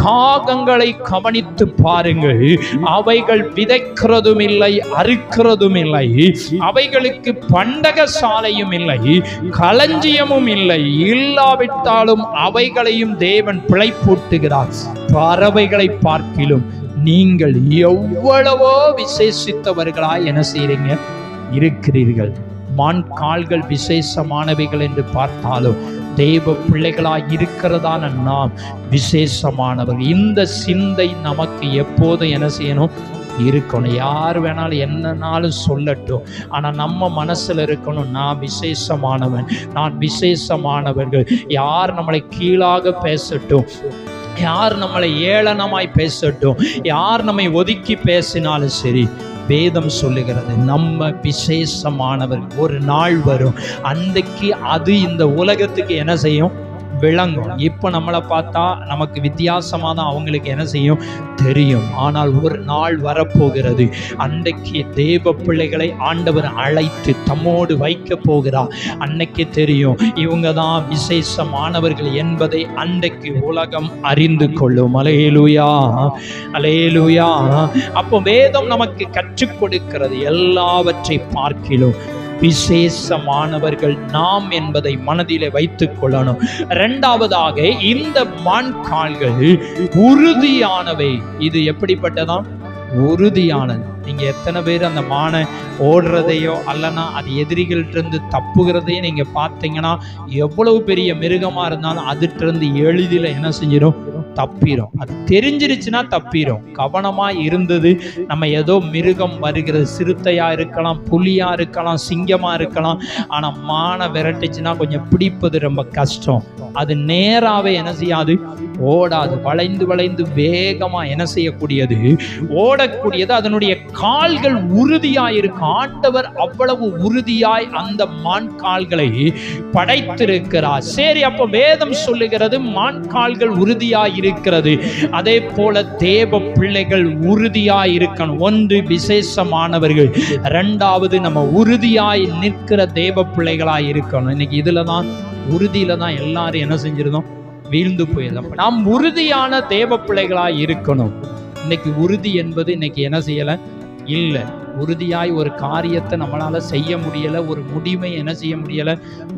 காகங்களை கவனித்து பாருங்கள், அவைகள் விதைக்கிறதும் இல்லை, அறுக்கிறதும் இல்லை, அவைகளுக்கு பண்டக சாலையும் இல்லை, களஞ்சியமும் இல்லை, இல்லாவிட்டாலும் அவைகளையும் தேவன் பிழைப்பூட்டுகிறார். பறவைகளை பார்க்கிலும் நீங்கள் எவ்வளவோ விசேஷித்தவர்களாய் என்ன செய்றீங்க, இருக்கிறீர்கள். மான் கால்கள் விசேஷமானவைகள் என்று பார்த்தாலும் தேவ பிள்ளைகளாய் இருக்கிறதான நாம் விசேஷமானவர். இந்த சிந்தை நமக்கு எப்போதும் என்ன செய்யணும், இருக்கணும். யார் வேணாலும் என்னன்னாலும் சொல்லட்டும், ஆனால் நம்ம மனசில் இருக்கணும், நான் விசேஷமானவன், நான் விசேஷமானவர்கள். யார் நம்மளை கீழாக பேசட்டும், யார் நம்மளை ஏளனமாய் பேசட்டும், யார் நம்மை ஒதுக்கி பேசினாலும் சரி, வேதம் சொல்லுகிறது நம்ம விசேஷமானவர். ஒரு நாள் வரும், அன்றைக்கு அது இந்த உலகத்துக்கு என்ன செய்யும், விளங்கும். இப்போ நம்மளை பார்த்தா நமக்கு வித்தியாசமாக தான் அவங்களுக்கு என்ன செய்யும், தெரியும். ஆனால் ஒரு நாள் வரப்போகிறது, அன்றைக்கு தேவ பிள்ளைகளை ஆண்டவர் அழைத்து தம்மோடு வைக்க போகிறார். அன்னைக்கு தெரியும் இவங்க தான் விசேஷமானவர்கள் என்பதை அன்றைக்கு உலகம் அறிந்து கொள்ளும். அல்லேலூயா, அல்லேலூயா. அப்போ வேதம் நமக்கு கற்றுக் கொடுக்கிறது, எல்லாவற்றை பார்க்கிலும் விசேஷமானவர்கள் நாம் என்பதை மனதிலே வைத்துக் கொள்ளணும். இரண்டாவதாக, இந்த மான் கால்கள் உறுதியானவை. இது எப்படிப்பட்டதாம், உறுதியானது. நீங்க எத்தனை பேர் அந்த மானை ஓடுறதையோ அல்லனா அது எதிரிகள்கிட்ட தப்புகிறதையும் நீங்க பார்த்தீங்கன்னா, எவ்வளவு பெரிய மிருகமா இருந்தாலும் அதிலிருந்து எளிதில் என்ன செஞ்சிடும், தப்பிரும். அது தெரிஞ்சிருச்சுன்னா தப்பிரும். கவனமா இருந்தது. நம்ம ஏதோ மிருகம் வருகிறது, சிறுத்தையா இருக்கலாம், புலியா இருக்கலாம், சிங்கமா இருக்கலாம். ஆனா மான விரட்டுச்சுன்னா கொஞ்சம் பிடிப்பது ரொம்ப கஷ்டம். அது நேராவே என்ன செய்யாது, ஓடாது. வளைந்து வளைந்து வேகமா என்ன செய்யக்கூடியது, ஓடக்கூடியது. அதனுடைய கால்கள் உறுதியாய் இருக்கு. ஆண்டவர் அவ்வளவு உறுதியாய் அந்த மான் கால்களை படைத்திருக்கிறார். சரி, அப்ப வேதம் சொல்லுகிறது மான் கால்கள் உறுதியாய் இருக்கிறது. அதே போல தேவ பிள்ளைகள் உறுதியாய் இருக்கணும். ஒன்று விசேஷமானவர்கள், இரண்டாவது நம்ம உறுதியாய் நிற்கிற தேவ பிள்ளைகளாய் இருக்கணும். இன்னைக்கு இதுலதான், உறுதியில தான் எல்லாரும் என்ன செஞ்சிருந்தோம், வீழ்ந்து போயிருந்தோம். நாம் உறுதியான தேவ பிள்ளைகளாய் இருக்கணும். இன்னைக்கு உறுதி என்பது இன்னைக்கு என்ன செய்யல, இல்லை. உறுதியாய் ஒரு காரியத்தை நம்மளால செய்ய முடியல, ஒரு முடிவை என்ன செய்ய முடியல,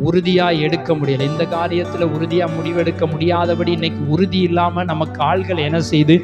உறுதியாய் எடுக்க முடியல. இந்த காரியத்துல உறுதியா முடிவெடுக்க முடியாதபடி இன்னைக்கு உறுதி இல்லாம நம்ம கால்கள் என்ன செய்து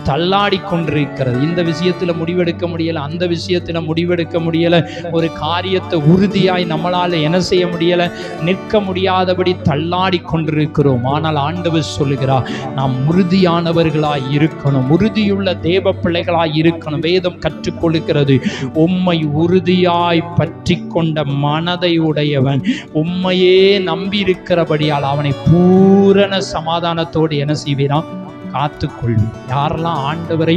தள்ளாடி கொண்டிருக்கிறது. இந்த விஷயத்துல முடிவெடுக்க முடியல, அந்த விஷயத்துல முடிவெடுக்க முடியல. ஒரு காரியத்தை உறுதியாய் நம்மளால என்ன செய்ய முடியல, நிற்க முடியாதபடி தள்ளாடி கொண்டிருக்கிறோம். ஆனால் ஆண்டவர் சொல்லுகிறார், நாம் உறுதியானவர்களாய் இருக்கணும், உறுதியுள்ள தேவ பிள்ளைகளாய் இருக்கணும். வேதம் கற்றுக் கொடுக்கிறது, உம்மை உறுதியாய் பற்றி கொண்ட மனதை உடையவன் உம்மையே நம்பி இருக்கிறபடியால் அவனை பூரண சமாதானத்தோடு என்ன செய்வீரான், காத்துக்கொள்வீர். யாரெல்லாம் ஆண்டவரை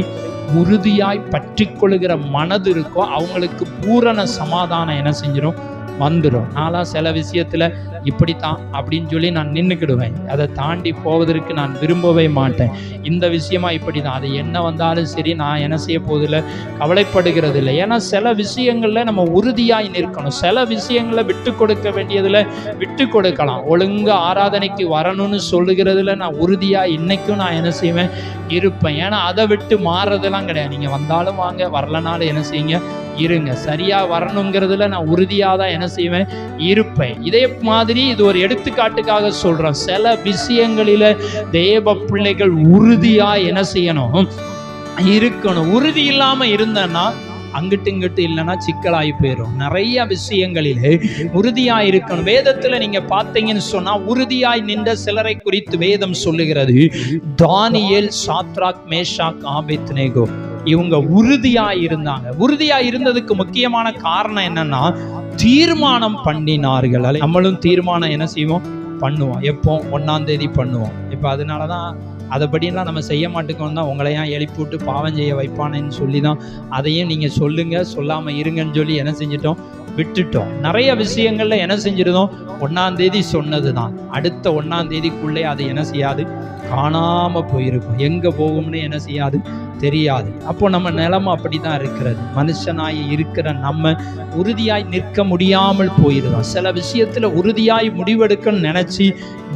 உறுதியாய் பற்றி கொள்ளுகிற மனது இருக்கோ அவங்களுக்கு பூரண சமாதானம் என்ன செஞ்சிடும், வந்துடும். நான்லாம் சில விஷயத்துல இப்படித்தான் அப்படின்னு சொல்லி நான் நின்றுக்கிடுவேன். அதை தாண்டி போவதற்கு நான் விரும்பவே மாட்டேன். இந்த விஷயமா இப்படி தான், அது என்ன வந்தாலும் சரி, நான் என்ன செய்ய போதில்லை, கவலைப்படுகிறது இல்லை. ஏன்னா சில விஷயங்கள்ல நம்ம உறுதியாய் நிற்கணும். சில விஷயங்களை விட்டு கொடுக்க வேண்டியதுல விட்டு கொடுக்கலாம். ஒழுங்கு ஆராதனைக்கு வரணும்னு சொல்லுகிறதுல நான் உறுதியாக இன்னைக்கும் நான் என்ன செய்வேன், இருப்பேன். ஏன்னா அதை விட்டு மாறுறதெல்லாம் கிடையாது. நீங்கள் வந்தாலும் வாங்க, வரலனாலும் என்ன செய்யுங்க, இருங்க. சரியா வரணுங்கிறதுல நான் உறுதியாக தான் என்ன செய்வேன், இருப்பேன். இதே மாதிரி இது ஒரு எடுத்துக்காட்டுக்காக சொல்றேன். சில விஷயங்களில தேவ பிள்ளைகள் உறுதியா என்ன செய்யணும், இருக்கணும். உறுதி இல்லாம இருந்தேன்னா அங்கிட்டு இங்கிட்டு இல்லைன்னா சிக்கலாகி போயிடும். நிறைய விஷயங்களிலே உறுதியாய் இருக்கணும். வேதத்துல நீங்க பார்த்தீங்கன்னு சொன்னா உறுதியாய் நின்ற சிலரை குறித்து வேதம் சொல்லுகிறது. தானியேல், சாத்ராக், மேஷாக், ஆபேத்நேகோ இவங்க உறுதியா இருந்தாங்க. உறுதியா இருந்ததுக்கு முக்கியமான காரணம் என்னன்னா, தீர்மானம் பண்ணினார்கள். நம்மளும் தீர்மானம் என்ன செய்வோம், பண்ணுவோம். எப்போ, 1ஆம் தேதி பண்ணுவோம். இப்போ அதனாலதான் அதைப்படியெல்லாம் நம்ம செய்ய மாட்டேங்கோம் தான் உங்களையும் எழுப்பி விட்டு பாவம் செய்ய வைப்பானேன்னு சொல்லி தான் அதையும் நீங்கள் சொல்லுங்க, சொல்லாமல் இருங்கன்னு சொல்லி என்ன செஞ்சிட்டோம், விட்டுட்டோம். நிறைய விஷயங்கள்ல என்ன செஞ்சிருந்தோம், 1ஆம் தேதி சொன்னது தான் அடுத்த 1ஆம் தேதிக்குள்ளே அது என்ன செய்யாது, காணாம போயிருக்கும். எங்க போகும்னு என்ன செய்யாது, தெரியாது. அப்போ நம்ம நிலைமை அப்படிதான் இருக்கிறது. மனுஷனாய் இருக்கிற நம்ம உறுதியாய் நிற்க முடியாமல் போயிருந்தோம். சில விஷயத்துல உறுதியாய் முடிவெடுக்கணும்னு நினைச்சு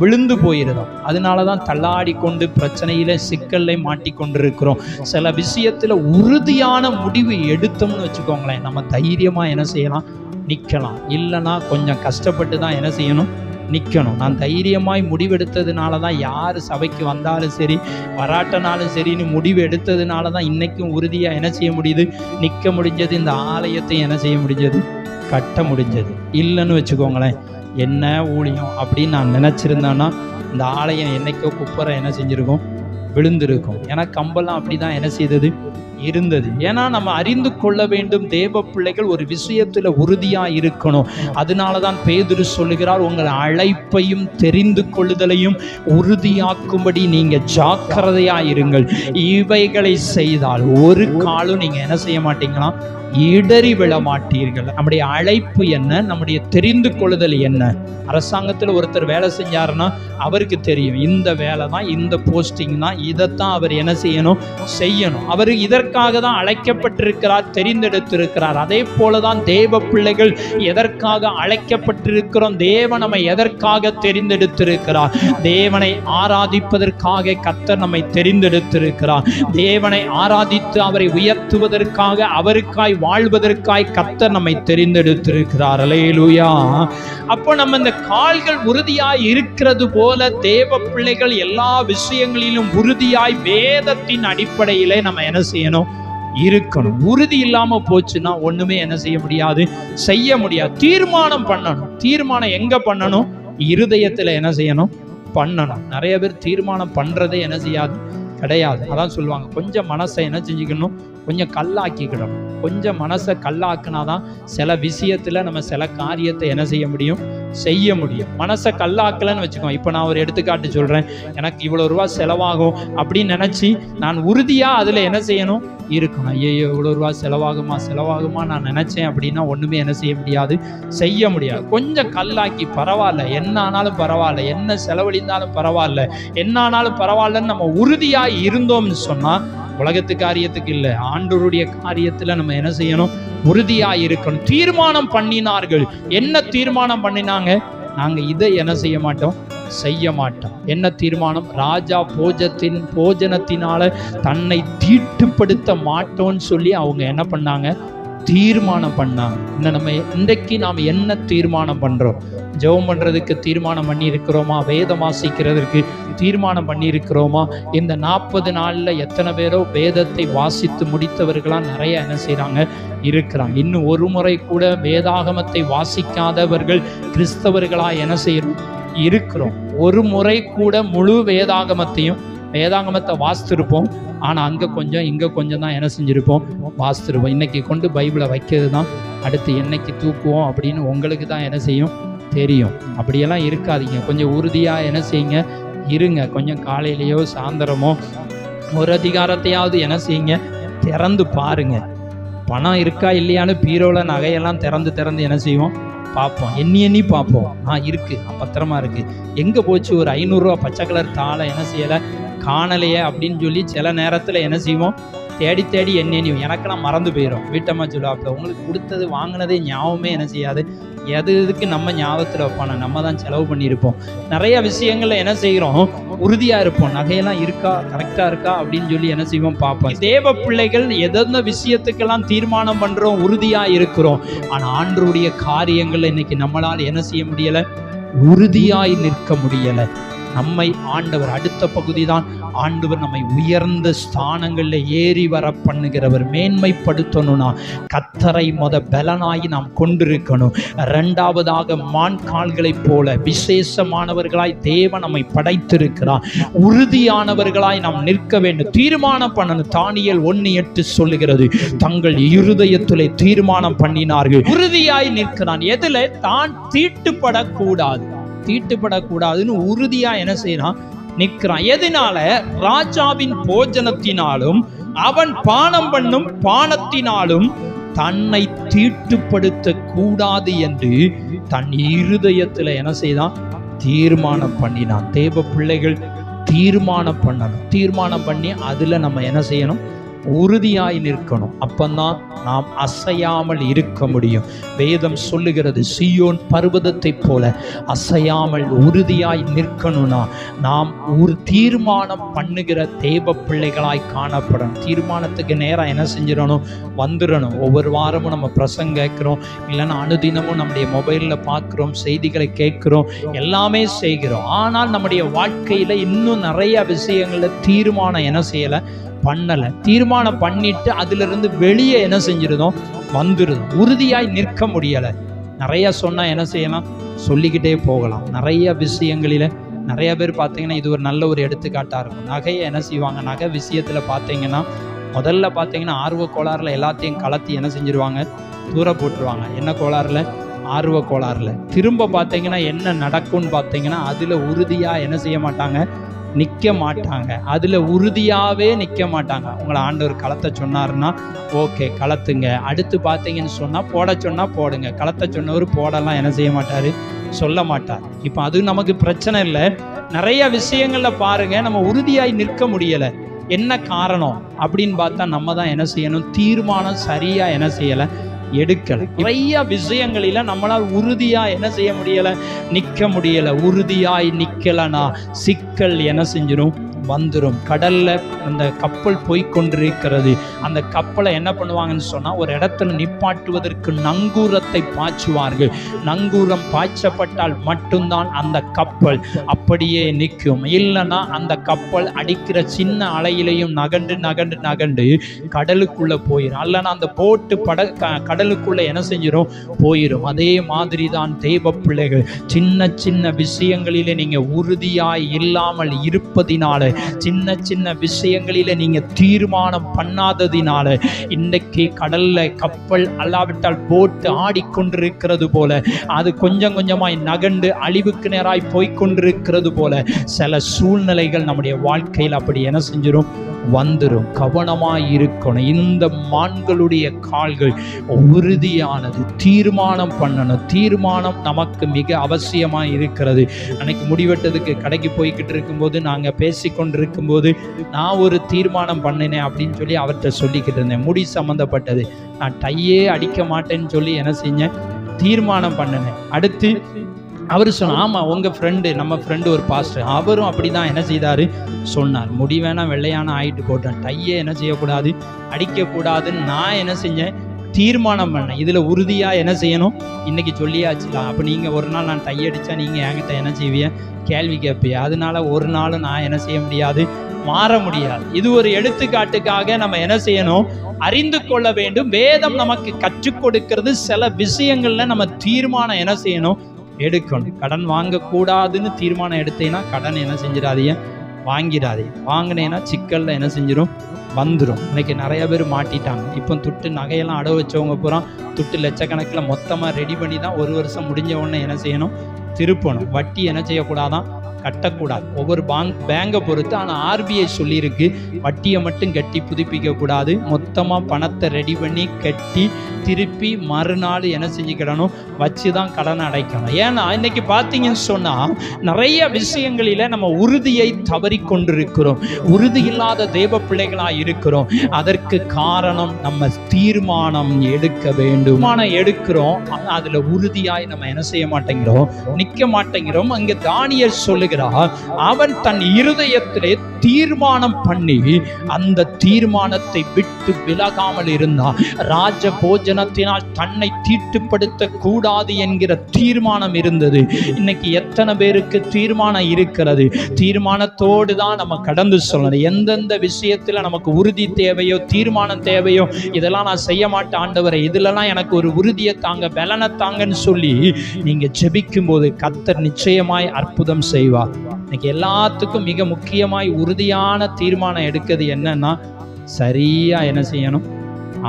விழுந்து போயிருந்தோம். அதனாலதான் தள்ளாடி கொண்டு பிரச்சனையில சிக்கல்ல மாட்டிக்கொண்டிருக்கிறோம். சில விஷயத்துல உறுதியான முடிவு எடுத்தோம்னு வச்சுக்கோங்களேன், நம்ம தைரியமா என்ன செய்யலாம், நிக்கலாம். இல்லைன்னா கொஞ்சம் கஷ்டப்பட்டு தான் என்ன செய்யணும், நிற்கணும். நான் தைரியமாய் முடிவெடுத்ததுனால தான் யார் சபைக்கு வந்தாலும் சரி, வராட்டனாலும் சரின்னு முடிவு எடுத்ததுனால தான் இன்றைக்கும் உறுதியாக என்ன செய்ய முடியுது, நிற்க முடிஞ்சது. இந்த ஆலயத்தை என்ன செய்ய முடிஞ்சது, கட்ட முடிஞ்சது. இல்லைன்னு வச்சுக்கோங்களேன், என்ன ஊழியம் அப்படின்னு நான் நினச்சிருந்தேன்னா இந்த ஆலயம் என்னைக்கோ குப்பரை என்ன செஞ்சுருக்கோம், விழுந்திருக்கும். ஏன்னா கம்பெல்லாம் அப்படி தான் என்ன செய்தது, இருந்தது. ஏன்னா நம்ம அறிந்து கொள்ள வேண்டும், தேவ பிள்ளைகள் ஒரு விஷயத்துல உறுதியா இருக்கணும். அதனாலதான் பேதுரு சொல்லுகிறார், உங்கள் அழைப்பையும் தெரிந்து கொள்ளுதலையும் உறுதியாக்கும்படி நீங்க ஜாக்கிரதையா இருங்கள். இவைகளை செய்தால் ஒரு காலம் நீங்க என்ன செய்ய மாட்டீங்களா, இடறி விழ மாட்டீர்கள். நம்முடைய அழைப்பு என்ன, நம்முடைய தெரிந்து கொள்ளுதல் என்ன. அரசாங்கத்தில் ஒருத்தர் வேலை செஞ்சாருன்னா அவருக்கு தெரியும், இந்த வேலை தான், இந்த போஸ்டிங் தான், இதைத்தான் அவர் என்ன செய்யணும், செய்யணும். அவர் இதற்காக தான் அழைக்கப்பட்டிருக்கிறார், தெரிந்தெடுத்திருக்கிறார். அதே போலதான் தேவ பிள்ளைகள் எதற்காக அழைக்கப்பட்டிருக்கிறோம், தேவன் நம்மை எதற்காக தெரிந்தெடுத்திருக்கிறார். தேவனை ஆராதிப்பதற்காக கர்த்தர் நம்மை தெரிந்தெடுத்திருக்கிறார். தேவனை ஆராதித்து அவரை உயர்த்துவதற்காக, அவருக்காய் வாழ்வதற்காய் கர்த்தர் நம்மை தெரிந்தெடுத்திருக்கிறார். அல்லேலூயா. அப்போ நம்ம இந்த கால்கள் உறுதியாய் இருக்கிறது போல தேவ பிள்ளைகள் எல்லா விஷயங்களிலும் உறுதியாய் வேதத்தின் அடிப்படையிலே நம்ம என்ன செய்யணும், இருக்கணும். உறுதி இல்லாம போச்சுன்னா ஒண்ணுமே என்ன செய்ய முடியாது, செய்ய முடியாது. தீர்மானம் பண்ணணும். தீர்மானம் எங்க பண்ணணும், இருதயத்துல என்ன செய்யணும், பண்ணணும். நிறைய பேர் தீர்மானம் பண்ணுறதே என்ன செய்யாது கிடையாது. அதான் சொல்லுவாங்க, கொஞ்சம் மனசை என்ன செஞ்சுக்கணும், கொஞ்சம் கல்லாக்கிக்கணும். கொஞ்சம் மனசை கல்லாக்குனாதான் சில விஷயத்தில் நம்ம சில காரியத்தை என்ன செய்ய முடியும், செய்ய முடியும். மனசை கல்லாக்கலன்னு வச்சுக்கோங்க. இப்போ நான் ஒரு எடுத்துக்காட்டு சொல்கிறேன். எனக்கு இவ்வளோ ரூபா செலவாகும் அப்படின்னு நினச்சி நான் உறுதியாக அதில் என்ன செய்யணும் இருக்கணும். ஐயோ இவ்வளோ ரூபா செலவாகுமா நான் நினச்சேன் அப்படின்னா ஒன்றுமே என்ன செய்ய முடியாது, செய்ய முடியாது. கொஞ்சம் கல்லாக்கி பரவாயில்ல, என்ன ஆனாலும் பரவாயில்ல, என்ன செலவழிந்தாலும் பரவாயில்ல, என்ன ஆனாலும் பரவாயில்லன்னு நம்ம உறுதியாக இருந்தோம்னு சொன்னால் உலகத்து காரியத்துக்கு இல்லை, ஆண்டவருடைய காரியத்தில் நம்ம என்ன செய்யணும், உறுதியாக இருக்கணும். தீர்மானம் பண்ணினார்கள். என்ன தீர்மானம் பண்ணினாங்க, நாங்கள் இதை என்ன செய்ய மாட்டோம், செய்ய மாட்டோம். என்ன தீர்மானம், ராஜா போஜனத்தினால தன்னை தீட்டுப்படுத்த மாட்டோம்னு சொல்லி அவங்க என்ன பண்ணாங்க, தீர்மானம் பண்ணாங்க. இன்றைக்கு நாம் என்ன தீர்மானம் பண்ணுறோம்? ஜெபம் பண்ணுறதுக்கு தீர்மானம் பண்ணி இருக்கிறோமா? வேதம் வாசிக்கிறதுக்கு தீர்மானம் பண்ணி இருக்கிறோமா? இந்த 40 நாளில் எத்தனை பேரோ வேதத்தை வாசித்து முடித்தவர்களாக நிறைய என்ன செய்கிறாங்க, இருக்கிறாங்க. இன்னும் ஒரு முறை கூட வேதாகமத்தை வாசிக்காதவர்கள் கிறிஸ்தவர்களாக என்ன செய்யணும், இருக்கிறோம். ஒரு முறை கூட முழு வேதாகமத்தை வாசித்திருப்போம். ஆனால் அங்கே கொஞ்சம் இங்கே கொஞ்சம் தான் என்ன செஞ்சுருப்போம், வாசித்திருப்போம். இன்னைக்கு கொண்டு பைபிளை வைக்கிறது தான் அடுத்து என்னைக்கு தூக்குவோம் அப்படின்னு உங்களுக்கு தான் என்ன செய்யும் தெரியும். அப்படியெல்லாம் இருக்காதீங்க. கொஞ்சம் உறுதியாக என்ன செய்யுங்க, இருங்க. கொஞ்சம் காலையிலையோ சாயந்தரமோ ஒரு அதிகாரத்தையாவது என்ன செய்யுங்க, திறந்து பாருங்க. பணம் இருக்கா இல்லையான்னு பீரோவில் நகையெல்லாம் திறந்து என்ன செய்வோம், பார்ப்போம். எண்ணி பார்ப்போம். இருக்கு, பத்திரமா இருக்கு. எங்கே போச்சு ஒரு 500 ரூபா பச்சை கலர் தாளை என்ன செய்யலை, காணலையே அப்படின்னு சொல்லி சில நேரத்தில் என்ன செய்வோம், தேடி எண்ணி எனக்கெல்லாம் மறந்து போயிடும். வீட்டம்மா சொல்லுவாப்பில், உங்களுக்கு கொடுத்தது வாங்கினதே ஞாபகமே என்ன செய்யாது, எதுக்கு நம்ம ஞாபகத்தில் வைப்பான, நம்ம தான் செலவு பண்ணியிருப்போம். நிறைய விஷயங்கள்ல என்ன செய்கிறோம், உறுதியாக இருப்போம். நகையெல்லாம் இருக்கா, கரெக்டாக இருக்கா அப்படின்னு சொல்லி என்ன செய்வோம், பார்ப்போம். தேவ பிள்ளைகள் எதெந்த விஷயத்துக்கெல்லாம் தீர்மானம் பண்ணுறோம், உறுதியாக இருக்கிறோம். ஆனால் ஆண்டவருடைய காரியங்கள் இன்னைக்கு நம்மளால் என்ன செய்ய முடியலை, உறுதியாய் நிற்க முடியலை. நம்மை ஆண்டவர், அடுத்த பகுதி தான், ஆண்டவர் நம்மை உயர்ந்த ஸ்தானங்களில் ஏறி வர பண்ணுகிறவர். மேன்மைப்படுத்தணும்னா கர்த்தரை பலனாகி நாம் கொண்டிருக்கணும். 2வதாக மான் கால்களைப் போல விசேஷமானவர்களாய் தேவன் நம்மை படைத்திருக்கிறார். உறுதியானவர்களாய் நாம் நிற்க வேண்டும், தீர்மானம் பண்ணணும். தானியேல் 1:8 சொல்லுகிறது, தங்கள் இருதயத்திலே தீர்மானம் பண்ணினார்கள். உறுதியாய் நிற்கிறான். எதுல, தான் தீட்டுப்படக்கூடாதுன்னு உறுதியா என்ன செய்யறான், நிற்கிறான். எதனால, ராஜாவின் போஜனத்தினாலும் அவன் பானம் பண்ணும் பானத்தினாலும் தன்னை தீட்டுப்படுத்த கூடாது என்று தன் இருதயத்தில் என்ன செய்தான், தீர்மானம் பண்ணினான். தேவ பிள்ளைகள் தீர்மானம் பண்ணணும். தீர்மானம் பண்ணி அதுல நம்ம என்ன செய்யணும், உறுதியாய் நிற்கணும். அப்பந்தான் நாம் அசையாமல் இருக்க முடியும். வேதம் சொல்லுகிறது, சீயோன் பர்வதத்தை போல அசையாமல் உறுதியாய் நிற்கணும்னா நாம் ஒரு தீர்மானம் பண்ணுகிற தேவ பிள்ளைகளாய் காணப்படணும். தீர்மானத்துக்கு நேரம் என்ன செஞ்சிடணும், வந்துடணும். ஒவ்வொரு வாரமும் நம்ம பிரசங்கம் கேட்குறோம், இல்லைன்னா அனுதினமும் நம்முடைய மொபைலில் பார்க்குறோம், செய்திகளை கேட்குறோம், எல்லாமே செய்கிறோம். ஆனால் நம்முடைய வாழ்க்கையில் இன்னும் நிறைய விஷயங்களில் தீர்மானம் என்ன செய்யலை, பண்ணலை. தீர்மானம் பண்ணிட்டு அதிலிருந்து வெளியே என்ன செஞ்சிருந்தோம், வந்துடுது. உறுதியாய் நிற்க முடியலை. நிறைய சொன்னால் என்ன செய்யலாம், சொல்லிக்கிட்டே போகலாம். நிறைய விஷயங்களில் நிறைய பேர் பார்த்தீங்கன்னா, இது ஒரு நல்ல ஒரு எடுத்துக்காட்டாக இருக்கும். நகையை என்ன செய்வாங்க, நகை விஷயத்தில் பார்த்தீங்கன்னா முதல்ல பார்த்தீங்கன்னா ஆர்வ கோளாறுல எல்லாத்தையும் கலத்தி என்ன செஞ்சிருவாங்க, தூர போட்டுருவாங்க. என்ன கோளாறுல, ஆர்வ கோளாறுல. திரும்ப பார்த்தீங்கன்னா என்ன நடக்கும்னு பார்த்தீங்கன்னா, அதில் உறுதியாக என்ன செய்ய மாட்டாங்க, நிற்க மாட்டாங்க. அதில் உறுதியாகவே நிற்க மாட்டாங்க. உங்களை ஆண்டவர் கலத்த சொன்னார்னா ஓகே கலத்துங்க. அடுத்து பார்த்தீங்கன்னு சொன்னால் போட சொன்னால் போடுங்க. கலத்த சொன்னவர் போடலாம் என்ன செய்ய மாட்டார், சொல்ல மாட்டார். இப்போ அது நமக்கு பிரச்சனை இல்லை. நிறைய விஷயங்களில் பாருங்கள், நம்ம உறுதியாய் நிற்க முடியலை. என்ன காரணம் அப்படின்னு பார்த்தா, நம்ம தான் என்ன செய்யணும், தீர்மானம் சரியாக என்ன செய்யலை, எடுக்கலை. நிறைய விஷயங்களில நம்மளால் உறுதியா என்ன செய்ய முடியலை, நிற்க முடியலை. உறுதியாய் நிற்கலைன்னா சிக்கல் என்ன செஞ்சிடும், வந்துடும். கடல்ல அந்த கப்பல் போய்கொண்டிருக்கிறது. அந்த கப்பலை என்ன பண்ணுவாங்கன்னு சொன்னா, ஒரு இடத்துல நிப்பாட்டுவதற்கு நங்கூரத்தை பாய்ச்சுவார்கள். நங்கூரம் பாய்ச்சப்பட்டால் மட்டும்தான் அந்த கப்பல் அப்படியே நிற்கும். இல்லைன்னா அந்த கப்பல் அடிக்கிற சின்ன அலையிலையும் நகண்டு நகண்டு நகண்டு கடலுக்குள்ள போயிடும். அல்லனா அந்த போட்டு கடலுக்குள்ள என்ன செஞ்சிடும், போயிடும். அதே மாதிரி தான் தெய்வ பிள்ளைகள், சின்ன சின்ன விஷயங்களிலே நீங்க உறுதியாய் இல்லாமல் இருப்பதினால, சின்ன சின்ன விஷயங்களிலே நீங்க தீர்மானம் பண்ணாததினால, இன்றைக்கு கடல்ல கப்பல் அல்லாவிட்டால் போட்டு ஆடிக்கொண்டிருக்கிறது போல, அது கொஞ்சம் கொஞ்சமாய் நகண்டு அழிவுக்கு நேராய் போய்கொண்டிருக்கிறது போல சில சூழ்நிலைகள் நம்முடைய வாழ்க்கையில் அப்படி என்ன செஞ்சிடும், வந்துடும். கவனமாய் இருக்கணும். இந்த மான்களுடைய கால்கள் உறுதியானது. தீர்மானம் பண்ணணும். தீர்மானம் நமக்கு மிக அவசியமாக இருக்கிறது. அன்னைக்கு முடிவெட்டதுக்கு கடைக்கு போய்கிட்டு இருக்கும்போது, நாங்கள் பேசிக்கொண்டிருக்கும் போது, நான் ஒரு தீர்மானம் பண்ணினேன் அப்படின்னு சொல்லி அவர்கிட்ட சொல்லிக்கிட்டு இருந்தேன். முடி சம்மந்தப்பட்டது. நான் டையே அடிக்க மாட்டேன்னு சொல்லி என்ன செஞ்சேன், தீர்மானம் பண்ணினேன். அடுத்து அவர் சொன்னார், ஆமாம் உங்கள் ஃப்ரெண்டு, நம்ம ஃப்ரெண்டு ஒரு பாஸ்டர், அவரும் அப்படி தான் என்ன செய்தார் சொன்னார். முடி வேணால் வெள்ளையான ஆகிட்டு போட்டேன், டையை என்ன செய்யக்கூடாது, அடிக்கக்கூடாதுன்னு நான் என்ன செஞ்சேன், தீர்மானம் பண்ணேன். இதில் உறுதியாக என்ன செய்யணும், இன்றைக்கி சொல்லியாச்சுலாம். அப்போ நீங்கள் ஒரு நாள் நான் டை அடித்தா நீங்கள் என்கிட்ட என்ன செய்வீங்க, கேள்வி கேட்பீங்க. அதனால ஒரு நாள் நான் என்ன செய்ய முடியாது, மாற முடியாது. இது ஒரு எடுத்துக்காட்டுக்காக நம்ம என்ன செய்யணும், அறிந்து கொள்ள வேண்டும். வேதம் நமக்கு கற்றுக் கொடுக்கிறது. சில விஷயங்கள்ல நம்ம தீர்மானம் என்ன செய்யணும், எடுக்கணும். கடன் வாங்கக்கூடாதுன்னு தீர்மானம் எடுத்தீங்கன்னா கடன் என்ன செஞ்சிடாதீங்க, வாங்கிடாதீங்க. வாங்கினேன்னா சிக்கல்ல என்ன செஞ்சிடும், வந்துடும். இன்னைக்கு நிறைய பேர் மாட்டிட்டாங்க. இப்போ துட்டு நகையெல்லாம் அடவு வச்சவங்க பூரா துட்டு லட்சக்கணக்கில் மொத்தமாக ரெடி பண்ணி தான் ஒரு வருஷம் முடிஞ்ச உடனே என்ன செய்யணும், திருப்பணும். வட்டி என்ன செய்யக்கூடாதான், கட்டக்கூடாது. ஒவ்வொரு பேங்கை பொறுத்து. ஆனால் ஆர்பிஐ சொல்லியிருக்கு, வட்டியை மட்டும் கட்டி புதுப்பிக்க கூடாது. மொத்தமாக பணத்தை ரெடி பண்ணி கட்டி திருப்பி மறுநாள் என்ன செஞ்சுக்கிடணும், வச்சு தான் கடனை அடைக்கணும். ஏன்னா இன்னைக்கு பார்த்தீங்கன்னு சொன்னால் நிறைய விஷயங்களில் நம்ம உறுதியை தவறி கொண்டிருக்கிறோம். உறுதி இல்லாத தேவ பிள்ளைகளாக இருக்கிறோம். அதற்கு காரணம் நம்ம தீர்மானம் எடுக்க வேண்டும். தீர்மானம் எடுக்கிறோம், ஆனால் அதில் உறுதியாய் நம்ம என்ன செய்ய மாட்டேங்கிறோம், நிற்க மாட்டேங்கிறோம். அங்கே தானியேல் சொல்லுகிறார், அவன் தன் இருதயத்திலே தீர்மானம் பண்ணி அந்த தீர்மானத்தை விட்டு விலகாமல் இருந்தான். ராஜ போஜனத்தினால் தன்னை தீட்டுப்படுத்த கூடாது என்கிற தீர்மானம் இருந்தது. இன்னைக்கு எத்தனை பேருக்கு தீர்மானம் இருக்கிறது? தீர்மானத்தோடு தான் நம்ம கடந்து சொல்லணும். எந்தெந்த விஷயத்துல நமக்கு உறுதி தேவையோ, தீர்மானம் தேவையோ, இதெல்லாம் நான் செய்ய மாட்டேன் ஆண்டவரே, இதுலலாம் எனக்கு ஒரு உறுதியை தாங்க, பலனை தாங்கன்னு சொல்லி நீங்க ஜெபிக்கும் போது கர்த்தர் நிச்சயமாய் அற்புதம் செய்வார். இன்னைக்கு எல்லாத்துக்கும் மிக முக்கியமாய் உறுதியான தீர்மானம் எடுக்கிறது என்னன்னா, சரியா என்ன செய்யணும்,